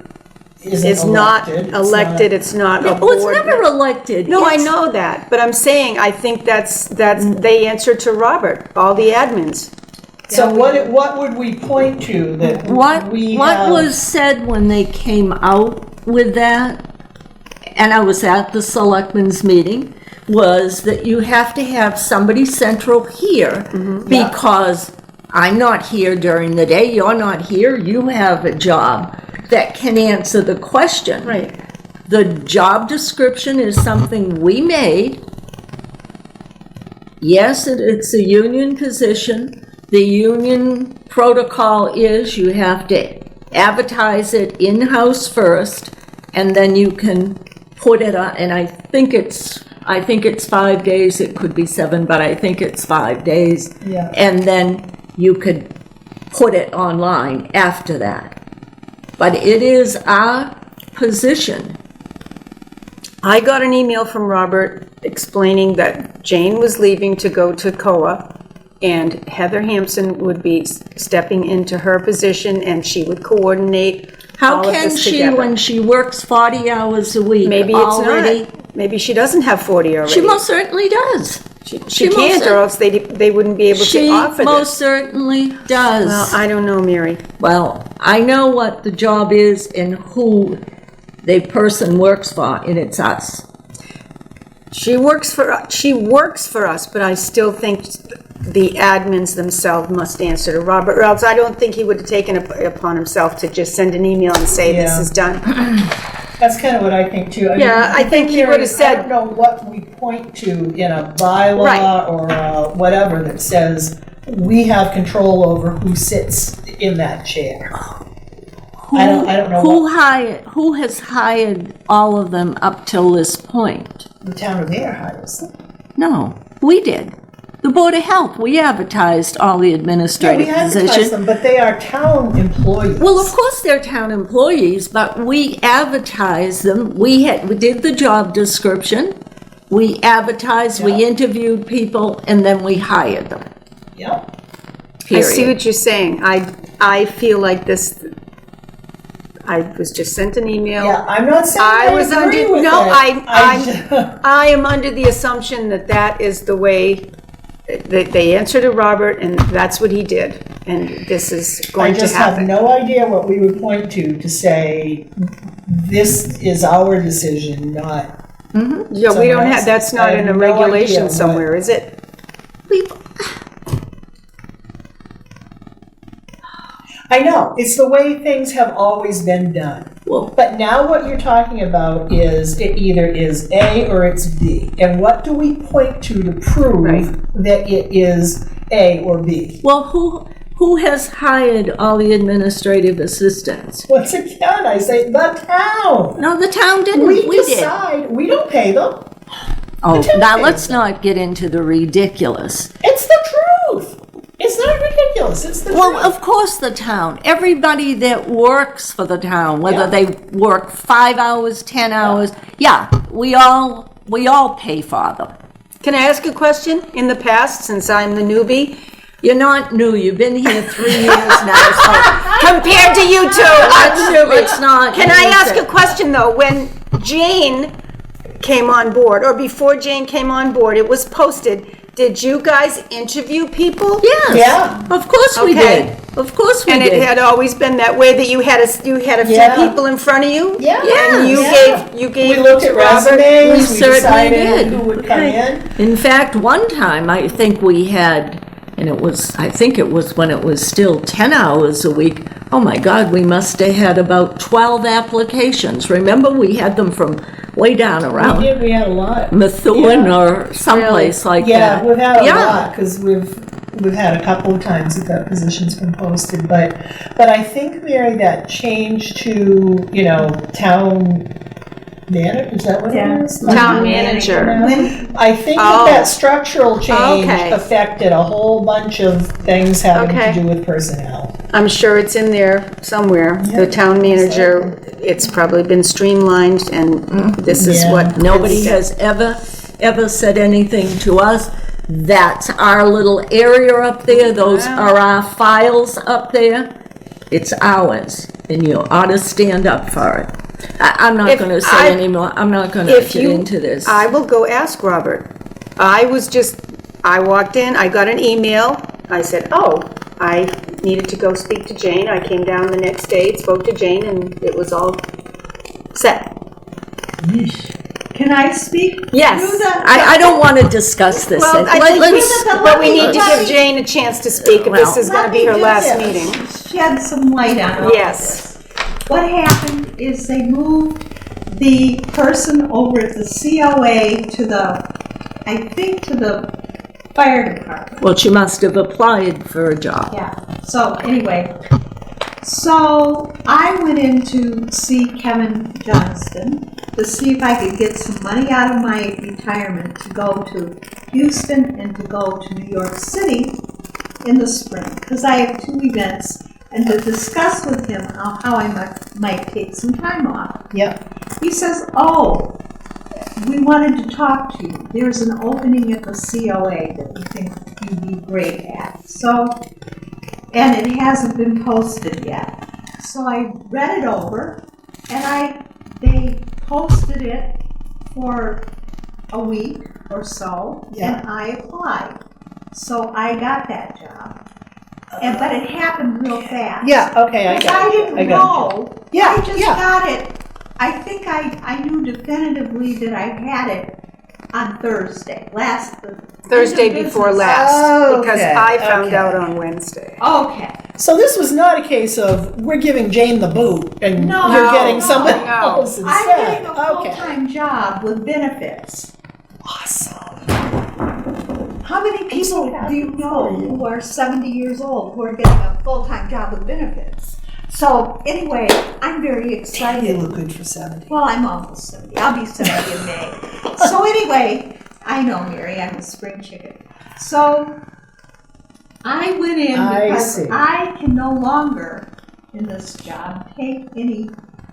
Isn't
is not
It's
elected, it's not a
Well, it's
board.
never elected.
No, I
It's-
know that, but I'm saying, I think that's, they answer to Robert, all the admins.
So what would we point to that
What
we
what
have?
was said when they came out with that, and I was at the selectmen's meeting, was that you have to have somebody central here because I'm not here during the day, you're not here, you have a job that can answer the question.
Right.
The job description is something we made. Yes, it's a union position. The union protocol is you have to advertise it in-house first, and then you can put it on, and I think it's 5 days, it could be 7, but I think it's 5 days.
Yeah.
And then you could put it online after that. But it is our position.
I got an email from Robert explaining that Jane was leaving to go to COA, and Heather Hampson would be stepping into her position, and she would coordinate
How
all of
can
this
she,
together.
when she works 40 hours a week
Maybe it's
already?
not. Maybe she doesn't have 40 already.
She most certainly does.
She
she
can't,
most-
or else they wouldn't be able
She
to offer
most
this.
certainly does.
Well, I don't know, Mary.
Well, I know what the job is and who the person works for, and it's us.
She works for us, but I still think the admins themselves must answer to Robert, or else I don't think he would have taken it upon himself to just send an email and say, this
Yeah.
is done.
That's kind of what I think too.
Yeah, I think he
Mary,
would have said-
I don't know what we point to in a bylaw
Right.
or whatever that says we have control over who sits in that chair. I don't know
Who has hired all of them up till this point?
The town of Ayer hires them.
No, We did. The Board of Health, we advertised all the
Yeah, we
administrative
advertise
positions.
them, but they are town employees.
Well, of course, they're town employees, but we advertised them. We did the job description. We advertised, we
Yeah.
interviewed people, and then we hired them,
Yep.
I see
period.
what you're saying. I feel like this, I was just sent an email.
Yeah, I'm not saying
I
I
was
agree
under,
with
no,
it.
I am under the assumption that that is the way, that they answered to Robert, and that's what he did, and this is
I
going to
just have
happen.
no idea what we would point to say, this is our decision, not.
Yeah, we don't have, that's
I
not
have
in a
no idea
regulation
what-
somewhere, is it?
I know, it's the way things have always been done.
Well,
But now what you're talking about is it either is A or it's B. And what do we point to prove
Right.
that it is A or B?
well, who has hired all the administrative assistants?
Once again, I say the town.
No, the town didn't,
We
we did.
decide, we don't pay them.
Oh,
town
now
pays
let's
them.
not get into the ridiculous.
It's the truth. It's not ridiculous, it's the
Well,
truth.
of course the town, everybody that works for the town, whether
Yeah.
they work 5 hours, 10 hours, yeah, we all pay for them.
Can I ask a question? In the past, since I'm the newbie,
You're not new, you've been here 3 years now, so
compared to you two, I'm the newbie.
it's not.
Can I ask a question, though? When Jane came on board, or before Jane came on board, it was posted, did you guys interview people?
Yes,
Yeah.
of course we
Okay.
did. Of course we
And it
did.
had always been that way, that you had a few
Yeah.
people in front of you?
Yeah.
And you
Yeah.
gave
We looked at
Robert-
resumes,
We
we
certainly
decided
did.
who would come in.
In fact, one time, I think we had, and I think it was when it was still 10 hours a week, oh my God, we must have had about 12 applications. Remember, we had them from way down around
We had a lot.
Methuen
Yeah.
or someplace like
Yeah,
that.
we've had a
Yeah.
lot, because we've had a couple of times that position's been posted, but I think, Mary, that change to, town manager, is that what
Yeah.
it is?
Town manager.
When,
I think
Oh.
that structural change
Okay.
affected a whole bunch of things having
Okay.
to do with personnel.
I'm sure it's in there somewhere. The
Yeah,
town manager, it's probably been streamlined, and this is
Yeah.
what.
Nobody has ever said anything to us. That's our little area up there. Those are our files up there. It's ours, and you ought to stand up for it. I'm not
If
going to
I-
say anymore. I'm not going to
If
get
you,
into this.
I will go ask Robert. I walked in, I got an email. I said, oh, I needed to go speak to Jane. I came down the next day, spoke to Jane, and it was all set.
can I speak?
Yes.
Through the-
I don't want to discuss this.
Well, I think
Let's-
but we need to
Let
give
me-
Jane a chance to speak if this
Well,
is going to
Let
be
me
her
do
last
this.
meeting.
Shed some light on all
Yes.
this. What happened is they moved the person over at the COA to the fire department.
Well, she must have applied for a job.
Yeah, so anyway, so I went in to see Kevin Johnston to see if I could get some money out of my retirement to go to Houston and to go to New York City in the spring, because I have 2 events, and to discuss with him how I might take some time off.
Yep.
He says, oh, we wanted to talk to you. There's an opening at the COA that we think you'd be great at. So, and it hasn't been posted yet. So I read it over, and they posted it for a week or so,
Yeah.
and I applied. So I got that job. But it happened real fast.
Yeah, okay, I
Because
got
I
it.
didn't
I got
know.
Yeah,
I just
yeah.
got it. I think I knew definitively that I had it on Thursday,
Thursday
end of
before
business.
last,
Oh,
because
okay,
I found
okay.
out on Wednesday.
Okay.
So this was not a case of, we're giving Jane the boot, and
No,
you're getting
no,
somebody
no.
else
I'm
instead.
getting a
Okay.
full-time job with benefits.
Awesome.
How many people do you know who are 70 years old who are getting a full-time job with benefits? So anyway, I'm very
You
excited.
look good for 70.
Well, I'm almost 70. I'll be 70 in May. So anyway, I know, Mary, I'm a spring chicken. So I went in
I
because
see.
I can no longer, in this job, take any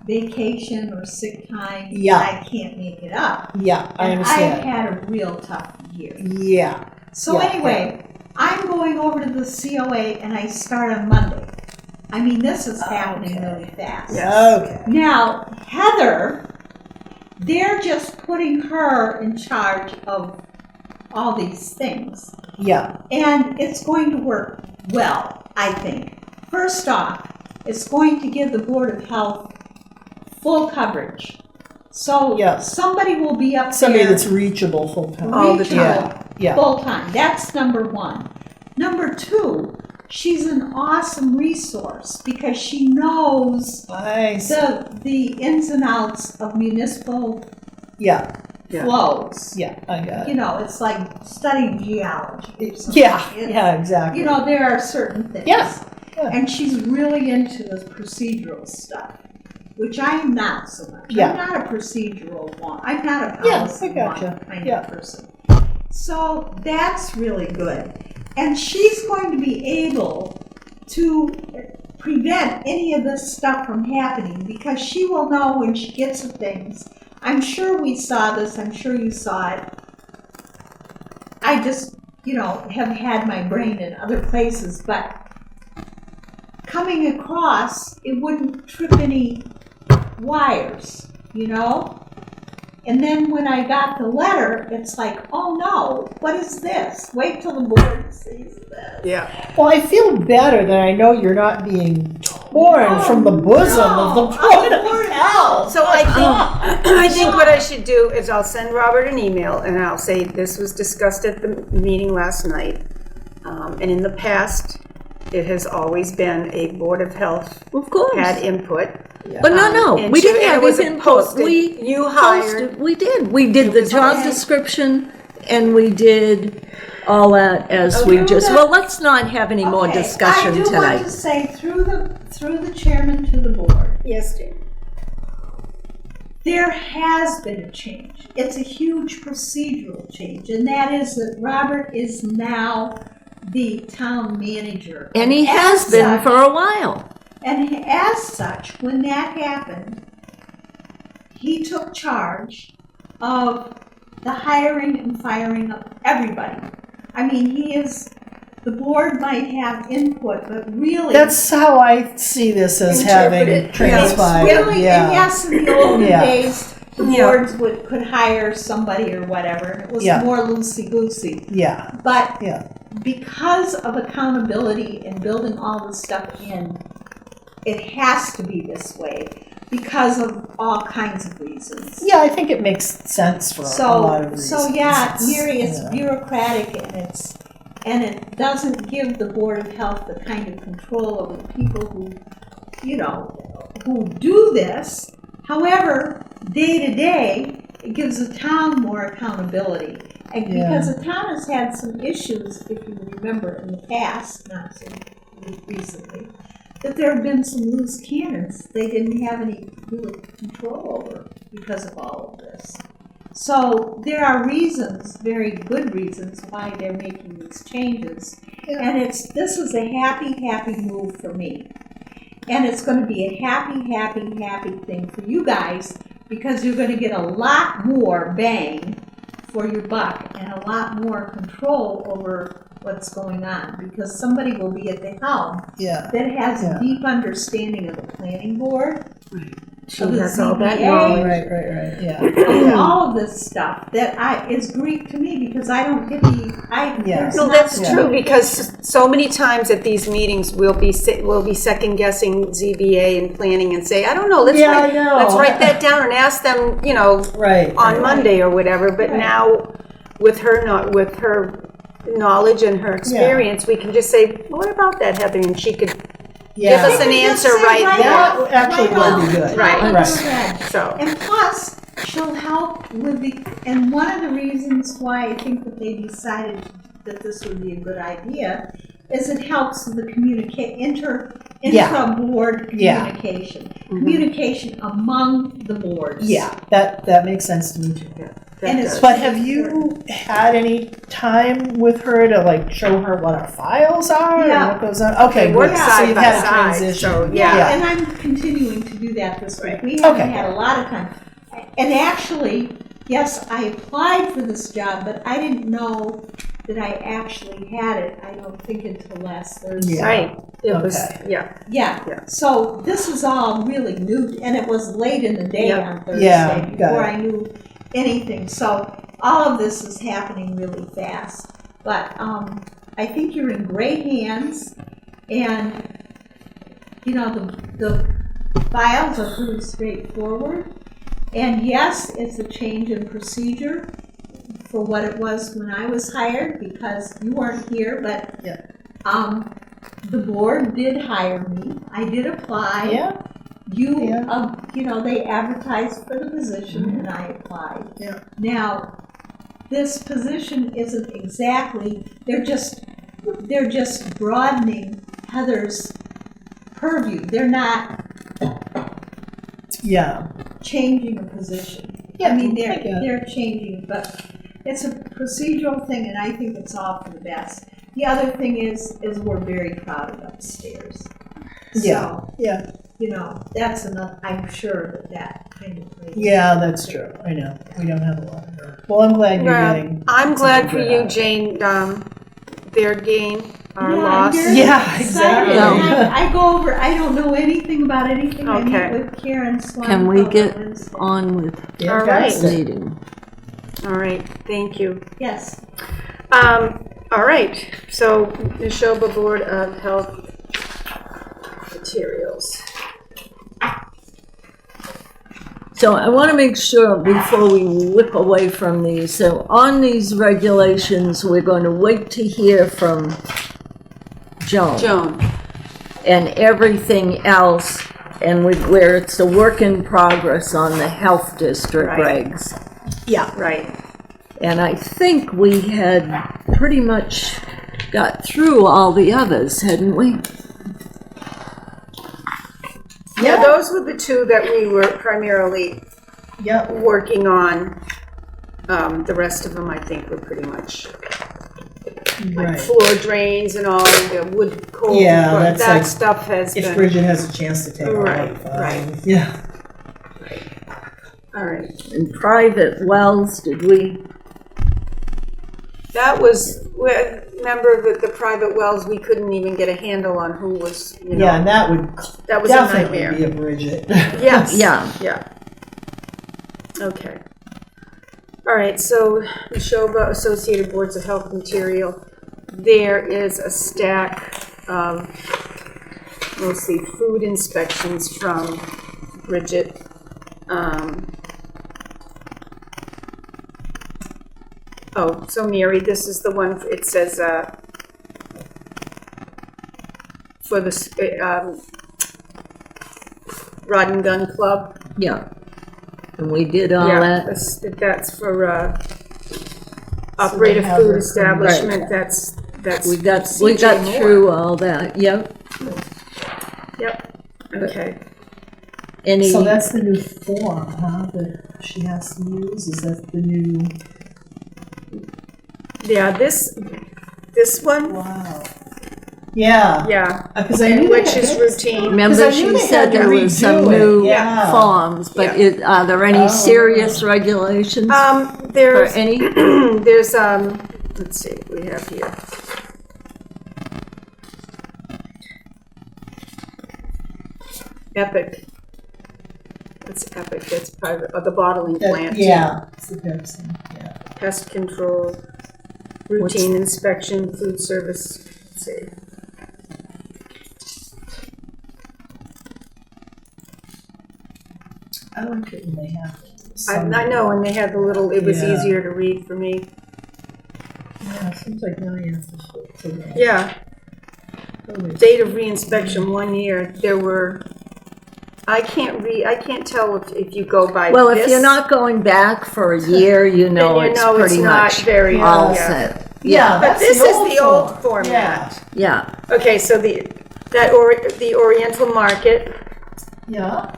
vacation or sick time.
Yeah.
I can't make it up.
Yeah, I
And I've
understand.
had a real tough year.
Yeah.
So
Yeah.
anyway, I'm going over to the COA and I start on Monday. I mean, this is happening really fast.
Okay.
Now, Heather, they're just putting her in charge of all these things.
Yeah.
And it's going to work well, I think. First off, it's going to give the Board of Health full coverage. So
Yeah.
somebody will be up
Somebody
there.
that's reachable full time.
All the
reachable
time.
Yeah.
Full time. That's number one. Number two, she's an awesome resource because she knows
I see.
the ins and outs of municipal
Yeah.
Yeah.
flows.
Yeah. I got
You
it.
know, it's like studying geology. or something.
Yeah.
It's-
Yeah. Exactly.
You know, there are certain things.
Yeah, yeah.
And she's really into the procedural stuff, which I am not so much.
Yeah.
I'm not a procedural one. I'm not a
Yeah,
policy
I gotcha.
one kind
Yeah.
of person. So that's really good. And she's going to be able to prevent any of this stuff from happening because she will know when she gets the things. I'm sure we saw this. I'm sure you saw it. I just, have had my brain in other places, but coming across, it wouldn't trip any wires, And then when I got the letter, it's like, oh no, what is this? Wait till the board sees this.
Yeah.
Well, I feel better that I know you're not being torn from the bosom of the Board of Health.
So I think what I should do is I'll send Robert an email and I'll say this was discussed at the meeting last night. And in the past, it has always been a Board of Health
Of course.
had input.
But no,
and
we
so
didn't
it
have
was
his input.
posted.
We
You hired.
posted. We did. We did the job description, and we did all that as we just. Well, let's not have any more
Okay,
discussion
I do
tonight.
want to say through the chairman to the board,
Yes, Jane.
there has been a change. It's a huge procedural change, and that is that Robert is now the town manager.
And he has
as
been
such-
for a while.
And as such, when that happened, he took charge of the hiring and firing of everybody. I mean, the board might have input, but really.
That's how I see this as having
Interpreted.
transpired.
Really, and
Yeah.
yes, in the olden
Yeah.
days, the
Yeah.
boards could hire somebody or whatever, and it was
Yeah.
more loosey-goosey.
Yeah.
But
Yeah.
because of accountability and building all this stuff in, it has to be this way because of all kinds of reasons.
Yeah, I think it makes sense for a lot of reasons.
So yeah,
It's,
Mary, it's
yeah.
bureaucratic and it doesn't give the Board of Health the kind of control over the people who do this. However, day to day, it gives the town more accountability. And because the town has had some issues, if you remember in the past, not so recently, that there have been some loose cannons they didn't have any real control over because of all of this. So there are reasons, very good reasons, why they're making these changes.
Yeah.
And this is a happy move for me. And it's going to be a happy thing for you guys because you're going to get a lot more bang for your buck and a lot more control over what's going on because somebody will be at the helm
Yeah.
that has
Yeah.
a deep understanding of the planning board,
She
of the
has all that
ZBA,
knowledge.
Right. Yeah.
and all of this stuff that is Greek to me because I don't get
Yeah.
there's
No,
not
that's
the-
true, because so many times at these meetings, we'll be second guessing ZBA and planning and say, I don't know, let's
Yeah, I know.
write that down and ask them,
Right.
on Monday or whatever, but
Right.
now with her knowledge and her experience, we can just say, what about that, Heather? And she could
Yeah.
give us an
You can just
answer
say
right
right
there.
That actually
Right
would be
on.
good.
Right.
on
Right.
your head.
So,
And plus, she'll help with and one of the reasons why I think that they decided that this would be a good idea is it helps with the intra-board
Yeah.
communication. Communication among the boards.
Yeah, that makes sense to me too.
And it's-
But have you had any time with her to like show her what our files are and
Yeah.
what goes on? Okay,
They work
good.
side
So you've
by
had a
side,
transition.
so,
Yeah, and I'm continuing to do that this week. We haven't
Okay.
had a lot of time. And actually, yes, I applied for this job, but I didn't know that I actually had it, I don't think until last Thursday.
Yeah.
Right, it was,
Okay.
yeah.
Yeah,
Yeah.
so this is all really new, and it was late in the day
Yeah.
on Thursday
Yeah, got
before
it.
I knew anything. So all of this is happening really fast. But I think you're in great hands, and you know the files are pretty straightforward. And yes, it's a change in procedure for what it was when I was hired, because you weren't here, but
Yeah.
the board did hire me. I did apply.
Yeah,
You know, they advertised for the position and I applied.
Yeah.
Now, this position isn't exactly, they're just broadening Heather's purview. They're not
yeah.
changing a position.
Yeah,
I mean,
I get it.
they're changing, but it's a procedural thing, and I think it's all for the best. The other thing is we're very proud of upstairs.
Yeah,
So,
yeah.
you know, that's enough, I'm sure that kind of plays.
Yeah, that's true. I know. We don't have a lot of her. Well, I'm glad you're
Well,
getting.
I'm glad
something
for
good
you,
out of it.
Jane, their gain, our
Yeah,
loss.
I'm very
Yeah,
excited.
exactly.
And I go over, I don't know anything about anything. I
Okay.
meet with Karen Swan.
Can we
on
get
Wednesday.
on with
Yeah,
All right.
that's it.
meeting?
All right, thank you.
Yes.
All right, so Neshoba Board of Health Materials.
So I want to make sure before we whip away from these, so on these regulations, we're going to wait to hear from Joan.
Joan,
And everything else, and where it's a work in progress on the health district
Right.
regs.
Yeah.
right.
And I think we had pretty much got through all the others, hadn't we?
Yeah, those were the two that we were primarily
Yep.
working on. The rest of them, I think, were pretty much like
Right.
floor drains and all, the wood coal.
Yeah,
but
that's
that
like-
stuff has
If
been,
Bridget has a chance to take all
Right,
that, fine.
right.
Yeah.
all right.
And private wells, did we?
That was, remember the private wells, we couldn't even get a handle on who was, you know.
Yeah, and that would
That was a
definitely
nightmare.
be a Bridget.
Yes.
Yeah.
Yeah. Okay. All right, so Neshoba Associated Boards of Health Material, there is a stack of mostly food inspections from Bridget. Oh, so Mary, this is the one, it says, for the Rod and Gun Club.
Yeah. And we did all
Yeah,
that?
that's for, operative
have
food
her-
establishment, that's
We got
CJ Moore.
through all that, yep.
Yep, okay.
Any,
So that's the new form, huh, that she has to use? Is that the new?
Yeah, this one,
Wow. Yeah.
yeah,
Because I knew
which
they
is
had-
routine.
remember
I knew
she
they
said
had to
there was some
redo it,
new
yeah.
forms, but are there any
Oh.
serious regulations for
There's,
any?
there's, let's see, what we have here. Epic. That's Epic, that's private, the bottling
That-
plant.
Yeah, it's the Pepsi, yeah.
Pest control, routine inspection, food service, let's see.
I like it when they have
I know, and they had the little, it was
Yeah.
easier to read for me.
Yeah, it seems like now you have to flip to the.
Yeah, date of reinspection, 1 year, there were, I can't tell if you go by
Well,
this.
if you're not going back for a year, you know
Then you
it's
know it's
pretty
not
much
very,
all
yeah.
set.
Yeah,
But
that's
this
the
is the old
form.
format.
Yeah,
Okay, so the Oriental Market,
Yeah,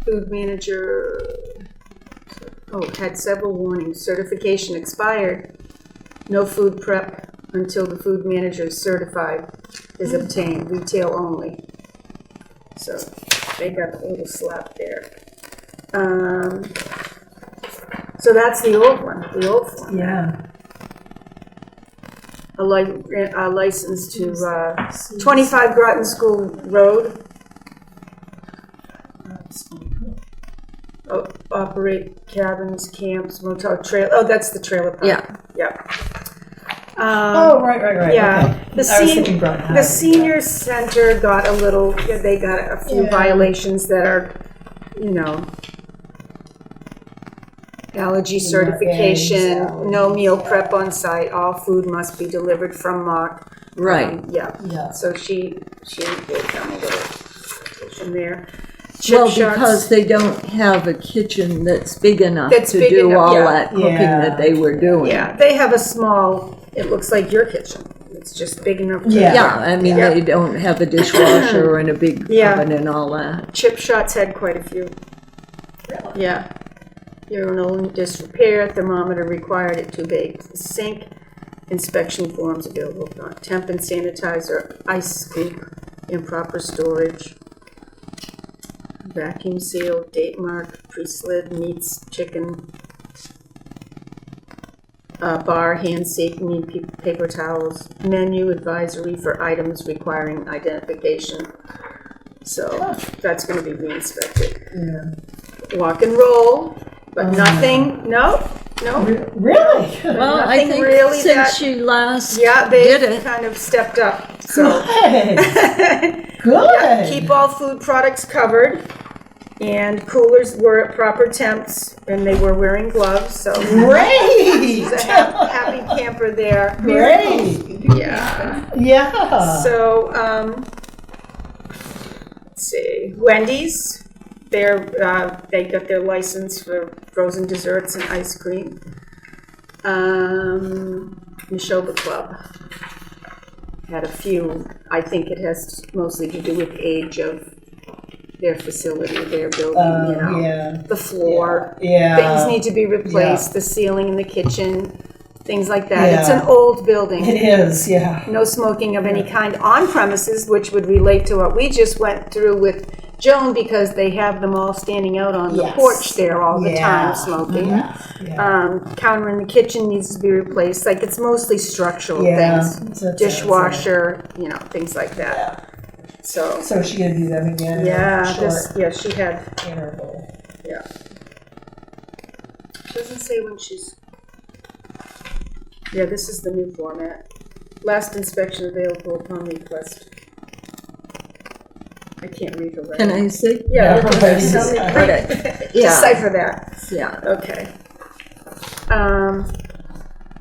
food manager, had several warnings. Certification expired. No food prep until the food manager is certified is obtained. Retail only. So they got a little slap there. So that's the old one, the old format.
Yeah.
A license to 25 Groton School Road. Operate cabins, camps, motel, trail. Oh, that's the trailer park.
Yeah.
Right. Yeah.
Okay.
The senior center got a little. They got a few violations that are, allergy certification, no meal prep on site. All food must be delivered from Mock.
Right.
Yeah.
So she did come a little from there.
Well, because they don't have a kitchen that's big enough
That's
to
big
do
enough,
all
yeah.
that cooking that they were doing.
Yeah, they have a small, it looks like your kitchen. It's just big enough to.
Yeah.
Yeah, I mean, they don't have a dishwasher and a big oven and all that.
Chip Shots had quite a few.
Really?
Yeah. Urinal in disrepair, thermometer required at 2 big sink, inspection forms available, temp and sanitizer, ice scoop, improper storage, vacuum seal, date mark, pre-slid, meats, chicken, bar, hand safety, paper towels, menu advisory for items requiring identification. So that's going to be re-inspected.
Yeah.
Walk and roll, but nothing, no.
Really?
Well, I
Nothing
think
really
since
that-
she last
Yeah,
did
they
it.
kind of stepped up, so.
Good. Good.
Keep all food products covered, and coolers were at proper temps, and they were wearing gloves, so.
Great.
She's a happy camper there.
Great.
Yeah.
Yeah.
So, let's see, Wendy's, they got their license for frozen desserts and ice cream. Neshoba Club had a few. I think it has mostly to do with age of their facility, their building,
Yeah.
the floor.
Yeah.
Things need to be replaced, the ceiling in the kitchen, things like that. It's
Yeah.
an old building.
It is, yeah.
No smoking of any kind on premises, which would relate to what we just went through with Joan, because they have them all standing out on the
Yes.
porch there all the
Yeah.
time smoking.
Yeah.
Counter in the kitchen needs to be replaced. Like, it's mostly structural
Yeah.
things.
That's
Dishwasher, things like that. So,
So is she gonna do them again? in a
yeah,
short
she had,
interval.
she doesn't say when she's, this is the new format. Last inspection available upon request. I can't read the
Can
writing.
I see?
Yeah,
Yeah, right.
read it.
Yeah.
Decipher that.
Yeah.
Okay.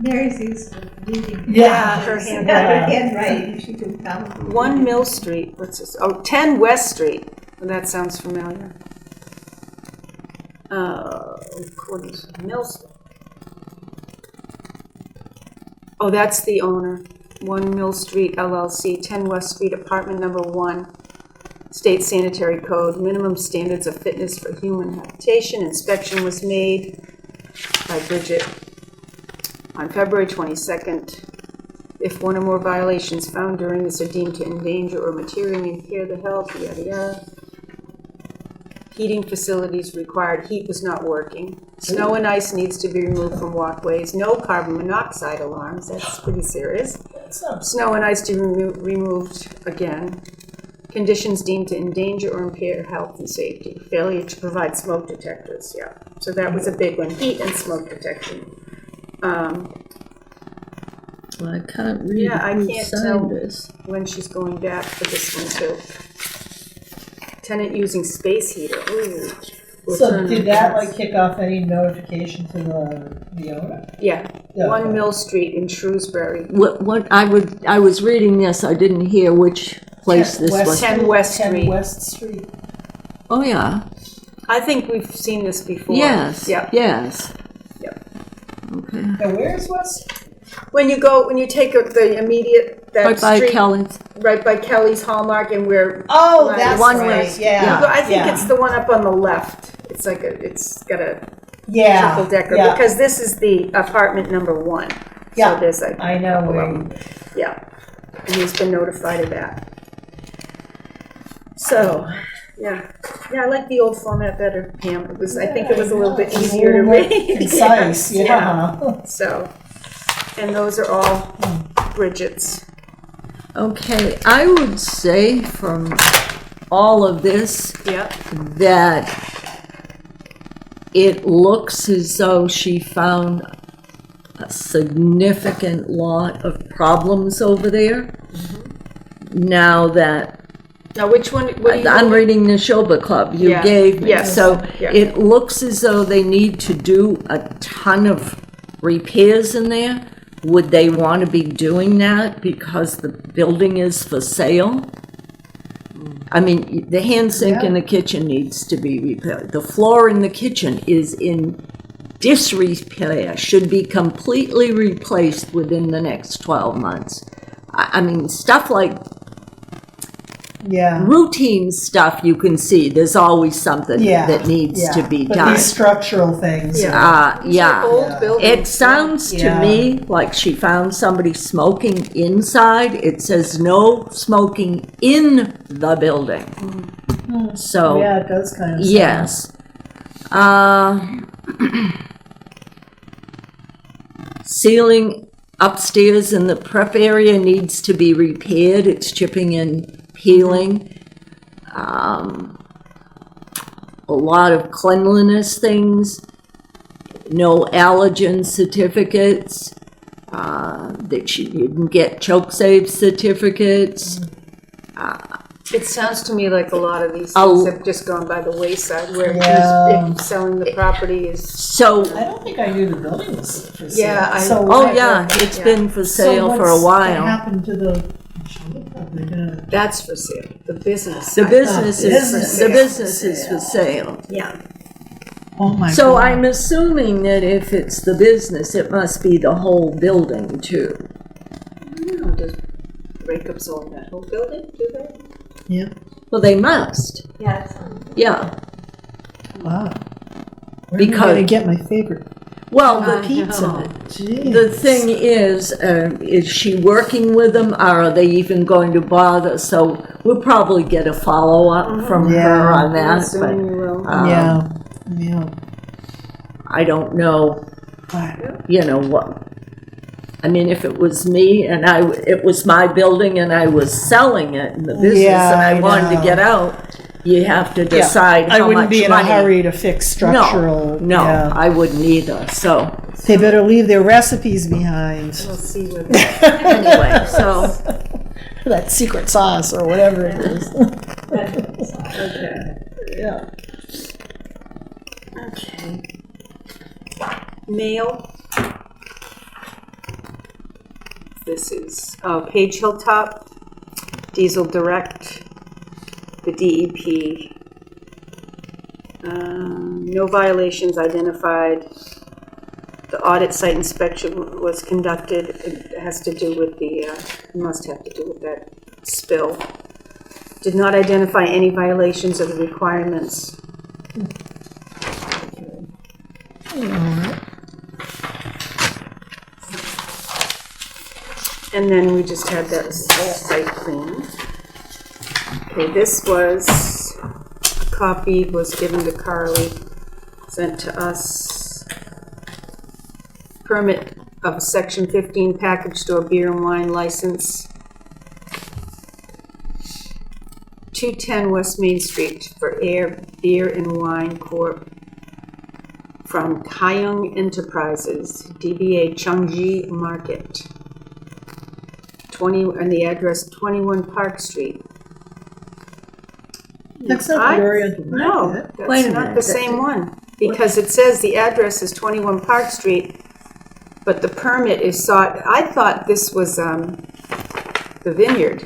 Mary's used to reading.
Yeah.
Her hand.
Her handwriting, she could probably.
1 Mill Street, what's this? Oh, 10 West Street. Well, that sounds familiar. According to Mill Street. Oh, that's the owner. 1 Mill Street LLC, 10 West Street, apartment number 1. State Sanitary Code, minimum standards of fitness for human habitation. Inspection was made by Bridget on February 22nd. If one or more violations found during this are deemed to endanger or materially impair the health, yada yada. Heating facilities required. Heat was not working. Snow and ice needs to be removed from walkways. No carbon monoxide alarms. That's pretty serious. Snow and ice to be removed again. Conditions deemed to endanger or impair health and safety. Failure to provide smoke detectors. Yeah. So that was a big one. Heat and smoke detection.
Well, I can't read
Yeah, I
who
can't
signed
tell.
this.
When she's going back for this one too. Tenant using space heater. Ooh.
So did that like kick off any notification to the owner?
Yeah,
Yeah.
1 Mill Street in Shrewsbury.
What I was reading this, I didn't hear which place this was.
10 West
10
Street.
West Street.
Oh, yeah.
I think we've seen this before.
Yes.
Yeah.
Yes.
Yep.
Okay.
And where's West?
When you take the immediate,
Right by
street,
Kelly's.
right by Kelly's Hallmark, and where.
Oh, that's
One
right,
way.
yeah.
I think
yeah.
it's the one up on the left. It's like it's got a
Yeah,
triple decker,
yeah.
because this is the apartment number 1.
Yeah,
So there's like.
I know where you.
Yeah, and he's been notified of that. So, yeah, I like the old format better, Pam. I think it was a little bit
It's a
easier to
little more
read.
concise,
Yes,
yeah.
So, and those are all Bridget's.
Okay, I would say from all of this
Yep.
that it looks as though she found a significant lot of problems over there. Now that
Now, which one? What do you?
I'm reading the Shoba Club you
Yeah,
gave me.
yes,
So
yeah.
it looks as though they need to do a ton of repairs in there. Would they want to be doing that because the building is for sale? I mean, the hand sink in the kitchen needs to be repaired. The floor in the kitchen is in disrepair, should be completely replaced within the next 12 months. I mean, stuff like
Yeah.
routine stuff you can see, there's always something
Yeah,
that needs
yeah.
to be
But
done.
these structural things.
Yeah.
Yeah.
Old
Yeah.
buildings.
It sounds to
Yeah.
me like she found somebody smoking inside. It says no smoking in the building. So,
Yeah, it does kind of. sound-
yes. Ceiling upstairs in the prep area needs to be repaired. It's chipping and peeling. A lot of cleanliness things. No allergen certificates. That she didn't get choke save certificates.
It sounds to me like a lot of these
Oh.
things have just gone by the wayside, where
Yeah.
if selling the property is.
So,
I don't think I knew the building was for sale.
Yeah, I-
So
oh
what-
yeah, it's
Yeah.
been for
so
sale for a
what's
while.
happened to the? They're gonna-
That's for sale, the business.
The
I
business
thought.
is, the business is for sale.
Yeah.
Oh my.
So
God.
I'm assuming that if it's the business, it must be the whole building too.
I don't know, does breakups own that whole building, do they?
Yeah.
Well, they must,
Yeah.
yeah.
Wow. Where am I
Because-
gonna get my favorite
Well,
I
pizza?
know.
Jeez.
the thing is she working with them, or are they even going to bother? So we'll probably get a follow-up from
Yeah.
her on
I'm
that,
assuming
but
you will.
Yeah. Yeah.
I don't know,
Wow.
you know, what. I mean, if it was me and it was my building and I was selling it in the business
Yeah,
and I
I
wanted to
know.
get out, you have to decide
I
how
wouldn't
much
be in
money.
a hurry to fix structural.
No,
yeah.
I wouldn't either. So
They better leave their recipes behind.
We'll see what.
anyway, so
That secret sauce or whatever it is.
Okay.
Yeah.
Okay. Mail. This is, Page Hilltop, Diesel Direct, the DEP. No violations identified. The audit site inspection was conducted. It has to do with must have to do with that spill. Did not identify any violations of the requirements. And then we just had that site clean. Okay, this was, a copy was given to Carly, sent to us. Permit of Section 15 package store beer and wine license. 210 West Main Street for Ayer Beer and Wine Corp. From Kayung Enterprises, DBA Chungji Market. And the address 21 Park Street.
That's not the Oriental
No,
Market.
Wait
that's
a
not
minute,
the same one, because it says the address is 21 Park Street, but the permit is sought, I thought this was, the Vineyard.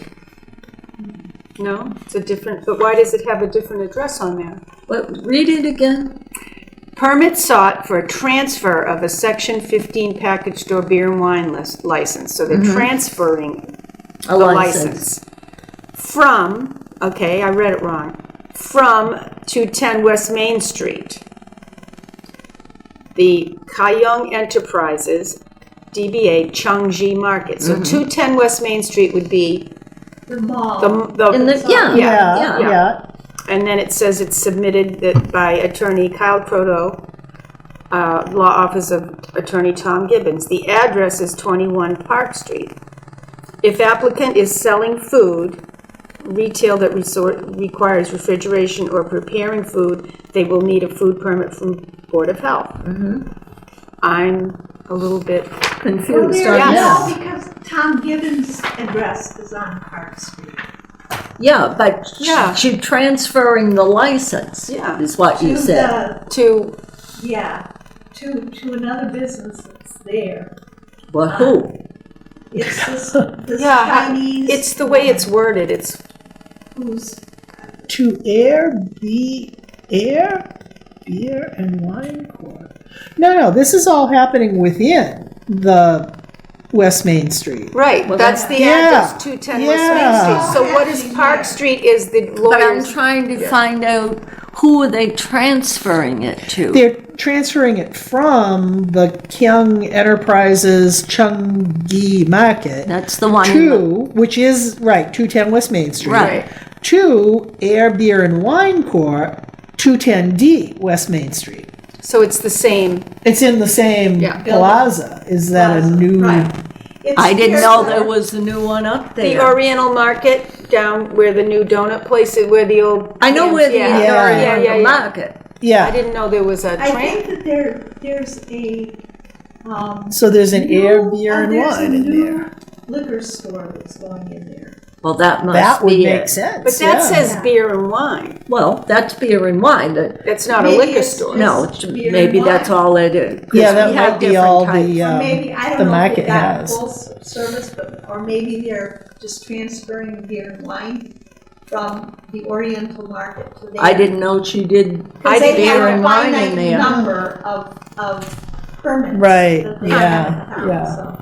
No, it's a different, but why does it have a different address on there?
but read it again.
Permit sought for a transfer of a Section 15 package store beer and wine license. So they're transferring
A license.
From, okay, I read it wrong, from 210 West Main Street. The Kayong Enterprises, DBA Changji Market. So 210 West Main Street would be
The mall.
Yeah.
And then it says it's submitted by attorney Kyle Proto, Law Office of Attorney Tom Gibbons. The address is 21 Park Street. If applicant is selling food, retail that requires refrigeration or preparing food, they will need a food permit from Board of Health. I'm a little bit
Confused.
Yeah.
No, because Tom Gibbons' address is on Park Street.
Yeah, but
Yeah.
she transferring the license
Yeah.
is what you
To
said.
to,
to another business that's there.
Well, who?
It's this
yeah,
Chinese.
it's the way it's worded. It's,
Who's,
To beer and wine court. No, this is all happening within the West Main Street.
right,
Well,
that's the
Yeah.
address, 210 West Main
Yeah.
Street. So what is Park Street is the
But I'm
lawyer's.
trying to find out who are they transferring it to?
They're transferring it from the Kyung Enterprises Chunggi Market
That's the one.
to, which is, right, 210 West Main Street.
Right.
To Ayer Beer and Wine Court, 210D West Main Street.
So it's the same.
It's in the same
Yeah.
plaza. Is that a new?
right. It's
I didn't
here
know
for-
there was a new one up
The
there.
Oriental Market down where the new donut place is, where the old.
I know where the
Yeah.
Oriental
Yeah.
Market.
I
Yeah.
didn't know there was a
I
train.
think that there's a,
So there's an Ayer Beer and
there's a
Wine in
new
there.
liquor store that's going in there.
Well, that must
That would
be
make
it.
sense.
But that
yeah.
says
Yeah.
beer and wine.
Well, that's beer and wine.
That's not a
Maybe
liquor
it's-
store.
No,
beer
maybe
and
that's
wine.
all it is. 'Cause
Yeah, that
we have
might be
different
all
types.
the
Or maybe, I
the
don't know if
market
it got
has.
full service, but, or maybe they're just transferring beer and wine from the Oriental Market to there.
I didn't know she did
Because they
beer
have
and
a
wine in
finite
there.
number of permits.
Right,
that they
yeah,
have in town,
yeah.
so.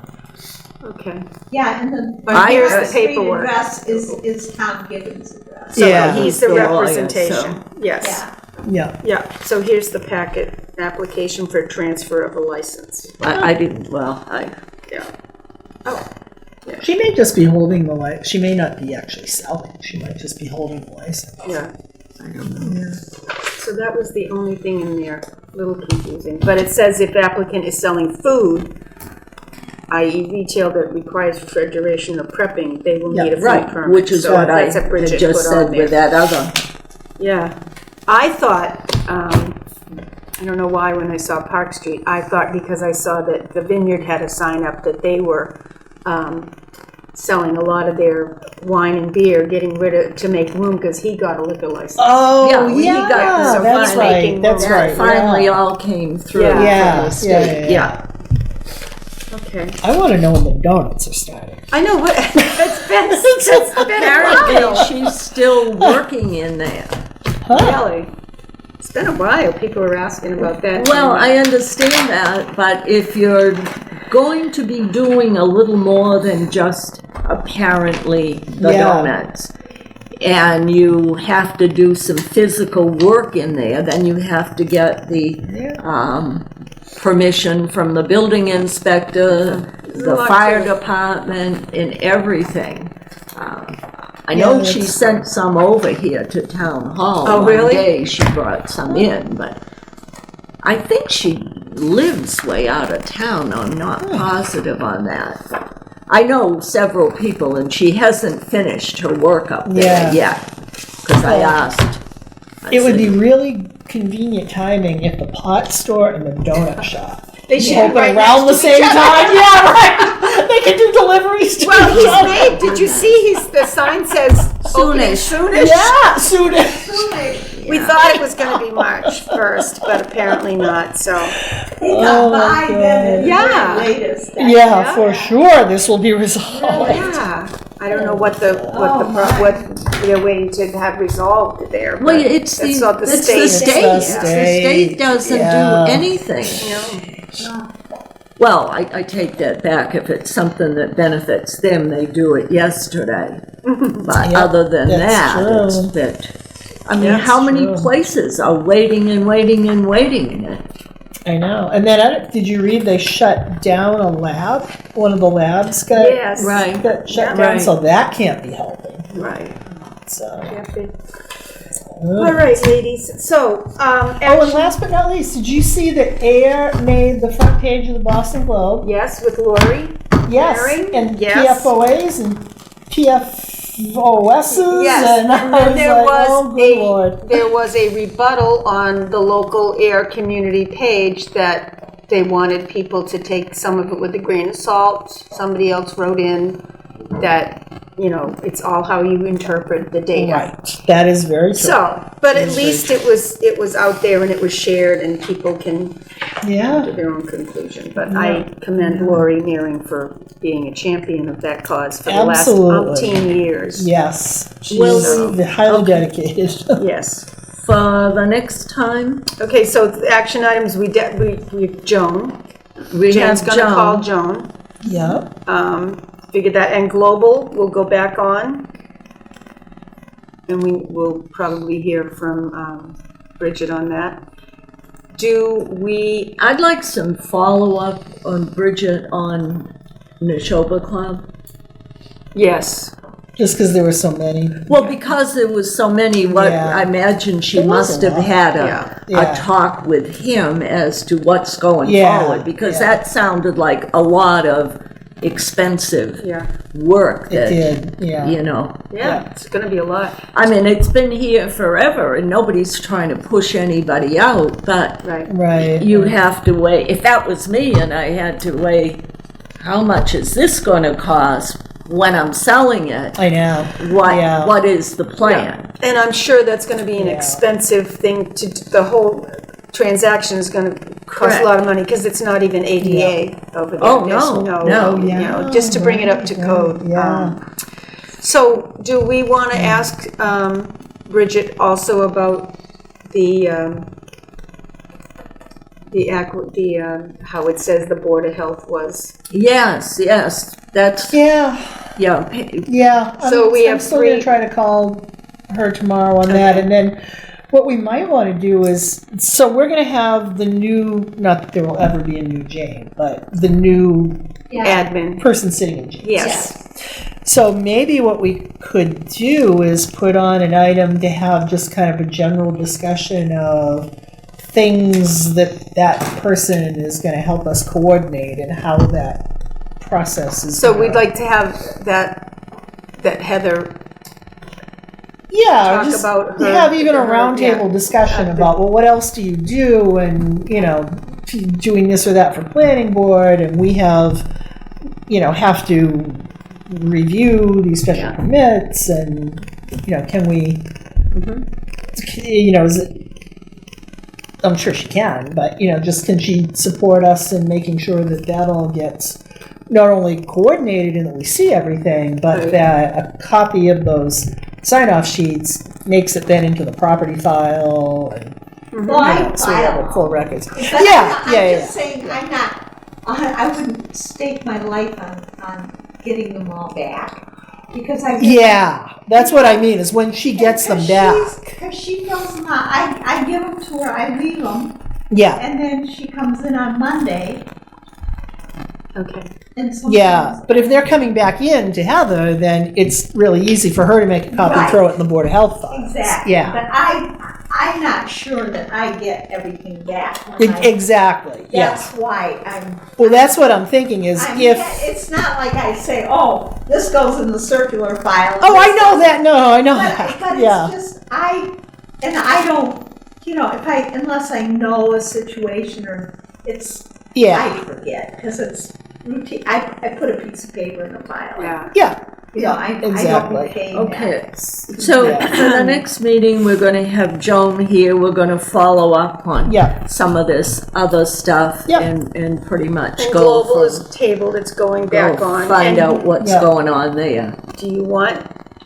Okay.
Yeah, and the
But here's
Park
the
Street
paperwork.
address is Tom Gibbons' address.
So
Yeah.
he's the
The lawyer,
representation. Yes.
Yeah.
Yeah.
Yeah. So here's the packet application for transfer of a license.
I didn't,
Yeah. Oh.
She may just be holding the license. She may not be actually selling. She might just be holding the license.
Yeah.
I don't know.
So that was the only thing in there. A little confusing. But it says if applicant is selling food, i.e. retail that requires refrigeration or prepping, they will need a food
Right,
permit.
which is
So
what I
that's what
had
Bridget
just
put on
said
there.
with that other.
Yeah. I thought, I don't know why when I saw Park Street, I thought because I saw that the Vineyard had a sign up that they were selling a lot of their wine and beer, getting rid of, to make room because he got a liquor license.
Oh,
Yeah, we
yeah,
got some
that's
fun making
right. That's
room.
right.
Finally
yeah.
all came through.
Yeah.
from
Yeah,
the state.
yeah.
Okay.
I want to know when the donuts are starting.
I know what, it's been a
Apparently,
while.
she's still working in there.
Really? It's been a while. People are asking about that.
Well, I understand that, but if you're going to be doing a little more than just apparently the
Yeah.
donuts, and you have to do some physical work in there, then you have to get the permission from the building inspector, the
lot
fire
to it.
department, and everything. I
Yeah,
know she
that's-
sent some over here to town hall.
Oh, really?
One day she brought some in, but I think she lives way out of town. I'm not positive on that. I know several people, and she hasn't finished her work up there
Yeah.
yet. Because I asked. I
It would
said,
be really convenient timing if the pot store and the donut shop
They should
open
be right
around the
next to
same
each other.
time. Yeah, right. They can do deliveries to
Well,
each
he's
other.
made, did you see, the sign says opening soonish?
Yeah, soon.
We thought it was gonna be March 1st, but apparently not, so.
He
Oh,
got
my
by then at the
Yeah.
very latest.
Yeah, for sure. This will be resolved.
Yeah, I don't know what they're waiting to have resolved there.
Well,
but
it's the
all the
state.
state.
It's the
The state doesn't
yeah.
do anything.
No.
Well, I take that back. If it's something that benefits them, they do it yesterday. But
Yep,
other than
that's
that,
true.
it's that, I mean,
That's
how many
true.
places are waiting and waiting and waiting?
I know. And then, did you read they shut down a lab? One of the labs got,
Yes.
Right.
got shut
Yeah.
down,
Right.
so that can't be helping.
Right.
So.
All right, ladies, so,
Oh, and last but not least, did you see that Ayer made the front page of the Boston Globe?
yes, with Lori?
Yes,
Herring?
and
Yes.
PFOAs and PFOSs,
Yes,
and
and
I
then
was
there
like,
was
oh, good Lord.
there was a rebuttal on the local Air community page that they wanted people to take some of it with a grain of salt. Somebody else wrote in that, you know, it's all how you interpret the data.
Right, that is very true.
So, but at
That's
least
very
it was out there and it was shared and people can
Yeah.
to their own conclusion. But I commend Lori Nearing for being a champion of that cause for the last
Absolutely.
umpteen years.
Yes, she's
Well,
highly dedicated.
Yes.
For the next time,
Okay, so the action items, we Joan.
we
Jan's
have
gonna call
Joan.
Joan.
Yep.
Figured that, and Global will go back on. And we will probably hear from Bridget on that.
I'd like some follow-up on Bridget on Neshoba Club.
Yes.
Just because there were so many.
Well, because there was so many,
Yeah.
I imagine she
There was
must
a
have
lot.
had
Yeah.
a talk with him as to what's going
Yeah,
forward, because
yeah.
that sounded like a lot of expensive
Yeah.
work
It
that,
did, yeah.
you know.
Yeah, it's gonna be a lot.
I mean, it's been here forever and nobody's trying to push anybody out, but
Right.
Right.
you have to weigh, if that was me and I had to weigh, how much is this gonna cost when I'm selling it?
I know. Yeah.
What is the plan?
And I'm sure that's gonna be an
Yeah.
expensive thing the whole transaction is gonna cost a lot of money, because it's not even ADA over there.
Oh,
There's
no.
you know, just to bring it up to code.
Yeah.
So, do we wanna ask, Bridget also about how it says the Board of Health was?
Yes, that's,
Yeah.
yeah,
Yeah.
So we
I'm
have
still going
three-
to try to call her tomorrow on that. And then what we might want to do is, so we're going to have the new, not that there will ever be a new Jane, but the new
Admin,
person sitting in Jane.
yes.
So maybe what we could do is put on an item to have just kind of a general discussion of things that person is going to help us coordinate and how that process is.
So
gonna-
we'd like to have that Heather
Yeah, or
talk
just
about her.
have even a
her-
roundtable
yeah.
discussion about, well, what else do you do, and doing this or that for planning board, and we have to review these special permits, and can we, is it, I'm sure she can, but just can she support us in making sure that all gets not only coordinated and that we see everything, but
Right.
that a copy of those sign-off sheets makes it then into the property file, and
Well, I
so we have
file.
the full records.
But
Yeah,
I'm
yeah,
just saying, I wouldn't stake my life on getting them all back, because I.
Yeah, that's what I mean, is when she gets them back.
Because she fills them out, I give them to her, I leave them,
Yeah,
and then she comes in on Monday,
Okay.
and sometimes.
yeah, but if they're coming back in to Heather, then it's really easy for her to make a copy and throw it in the Board of Health file.
Exactly.
Yeah.
But I'm not sure that I get everything back. when I-
Exactly, yes.
That's why I'm.
Well, that's what I'm thinking is
It's not like I say, oh, this goes in the circular file.
Oh, I
this
know
goes-
that, no, I know
But
that,
it's
yeah.
just, I don't, unless I know a situation or
Yeah,
I forget, because it's routine, I put a piece of paper in a file.
Yeah.
yeah,
I don't
exactly.
retain that.
okay. So
Yeah.
for the next meeting, we're gonna have Joan here, we're gonna follow up on
Yeah.
some of this other stuff
Yep.
and pretty much
And
go
Global is
from,
tabled, it's going back
go
on.
find
And
out what's
Yeah.
going on there.
Do you want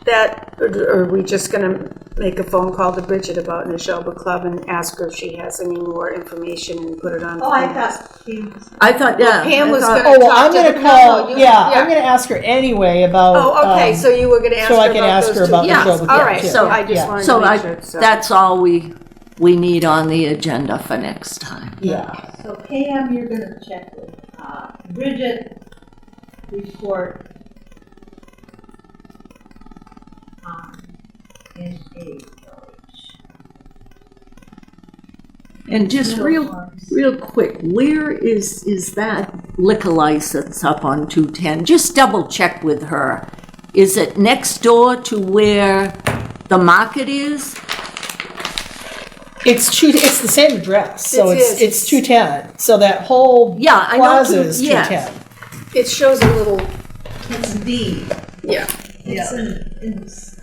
that, or are we just gonna make a phone call to Bridget about Neshoba Club and ask her if she has any more information and put it on.
Oh, I thought she was.
I thought, yeah.
Pam was
I thought-
gonna
Oh, well,
talk
I'm
to
gonna
the-
call,
no, you-
yeah, I'm gonna ask her anyway about.
Oh, okay, so you were gonna ask her
so
about
I can ask
those
her
two.
about
Yeah,
Neshoba Club,
all right,
too.
so I
Yeah.
just wanted
So
to make sure, so.
that's all we need on the agenda for next time.
Yeah,
So Pam, you're gonna check with, Bridget, report on NA.
And just real quick, where is that liquor license up on 210? Just double check with her. Is it next door to where the market is?
it's the same address, so
It is.
it's 210, so that whole
Yeah, I know.
plaza is
Yes.
210.
It shows a little,
It's D.
yeah.
It's in this,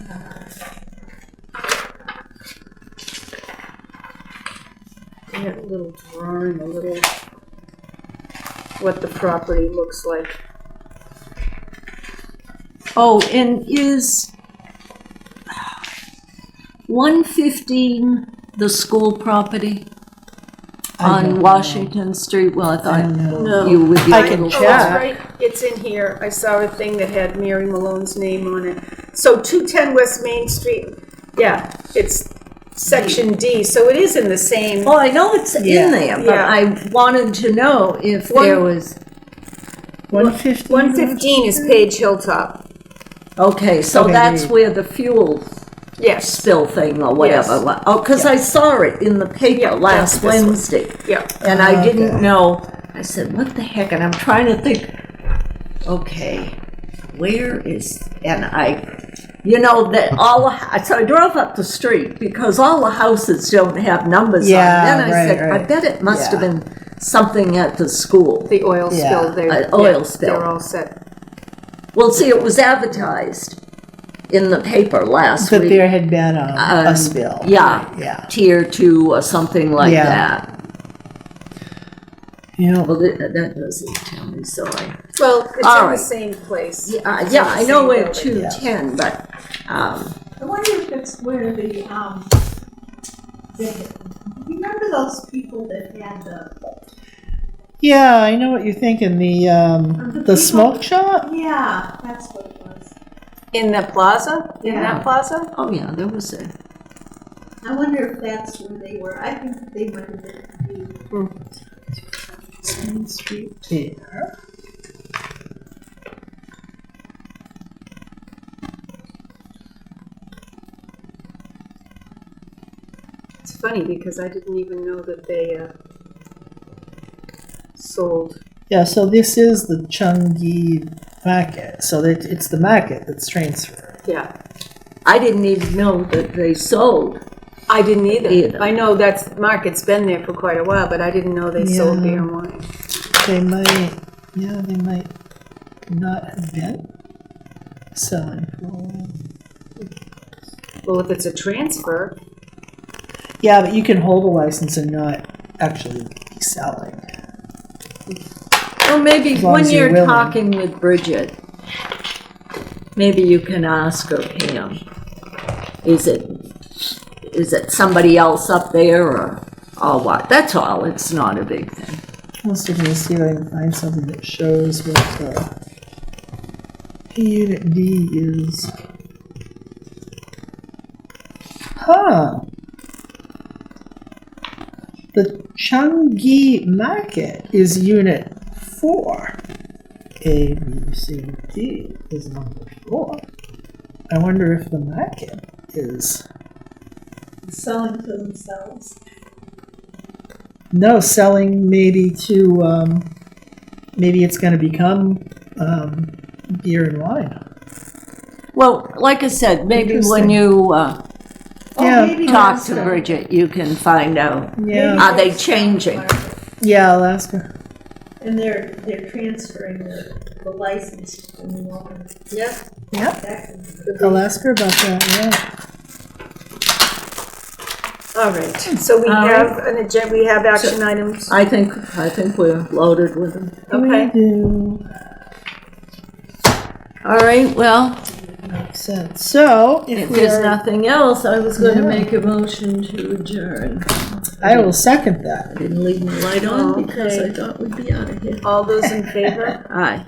That little drawing, a little, what the property looks like.
Oh, and is 115 the school property
I don't
on
know.
Washington Street? Well, I
I don't
thought
know.
No.
you would be
I
able
can
to.
Oh,
check.
that's right, it's in here, I saw a thing that had Mary Malone's name on it. So 210 West Main Street, yeah, it's section D, so it is in the same,
Oh, I know it's
Yeah.
in there, but
Yeah.
I wanted to know if there was,
150?
115 is Page Hilltop,
okay, so
Okay,
that's
there you
where the fuel
yes,
spill thing or whatever.
Yes.
Oh, because I saw it in the paper
Yeah,
last
that's this one.
Wednesday.
yeah.
And I
Okay.
didn't know, I said, what the heck, and I'm trying to think, okay, where is, and that so I drove up the street, because all the houses don't have numbers on.
Yeah,
Then I
right,
said, I
right.
bet it must have
Yeah.
been something at the school.
The oil
Yeah.
spill, they're,
Oil
yeah,
spill.
they're all set.
Well, see, it was advertised in the paper last
But
week.
there had been a
Um,
spill.
Yeah,
Yeah.
tier 2 or something like
Yeah.
that.
Yeah.
Well, that doesn't tell me, so
Well, it's
All
in the
right.
same place.
Yeah,
It's
yeah,
in the
I know
same
where
building.
210, but,
I wonder if it's where remember those people that had
Yeah, I know what you're thinking, the smoke shop?
yeah, that's what it was.
In the plaza, in
Yeah.
that plaza?
oh yeah, there was a,
I wonder if that's where they were. I think they might have been.
Main Street there.
It's funny because I didn't even know that they sold.
Yeah, so this is the Chungi market, so that it's the market that's transferred.
Yeah,
I didn't even know that they sold.
I didn't either.
Either.
I know that market's been there for quite a while, but I didn't know they sold
Yeah.
beer and wine.
They might not have been selling for.
Well, if it's a transfer,
Yeah, but you can hold a license and not actually be selling.
Well, maybe
As long
when
as you're
you're
willing.
talking with Bridget, maybe you can ask her, Pam, is it somebody else up there or what? That's all, it's not a big thing.
I was looking to see if I can find something that shows what Unit D is. Huh. The Changi Market is Unit 4. A, B, C, D is number 4. I wonder if the market is...
Selling to themselves.
No, selling maybe to, maybe it's gonna become, beer and wine.
Well, like I said, maybe when
Interesting.
you
Yeah.
maybe
talk
that's
to
the-
Bridget, you can find out,
Yeah,
are they changing?
yeah, Alaska.
And they're transferring the license to the new owner.
yeah.
Yeah,
That could be-
I'll ask her about that, yeah.
All right, so we
All
have an agenda, we have action items.
I think we're loaded with them.
Okay.
We do.
All right, well,
makes sense. So,
If
if we
there's
are,
nothing else, I was going to
Yeah.
make a motion to adjourn.
I will second that.
I didn't leave the light on because I
Okay.
thought we'd be out of here.
All those in favor?
Aye.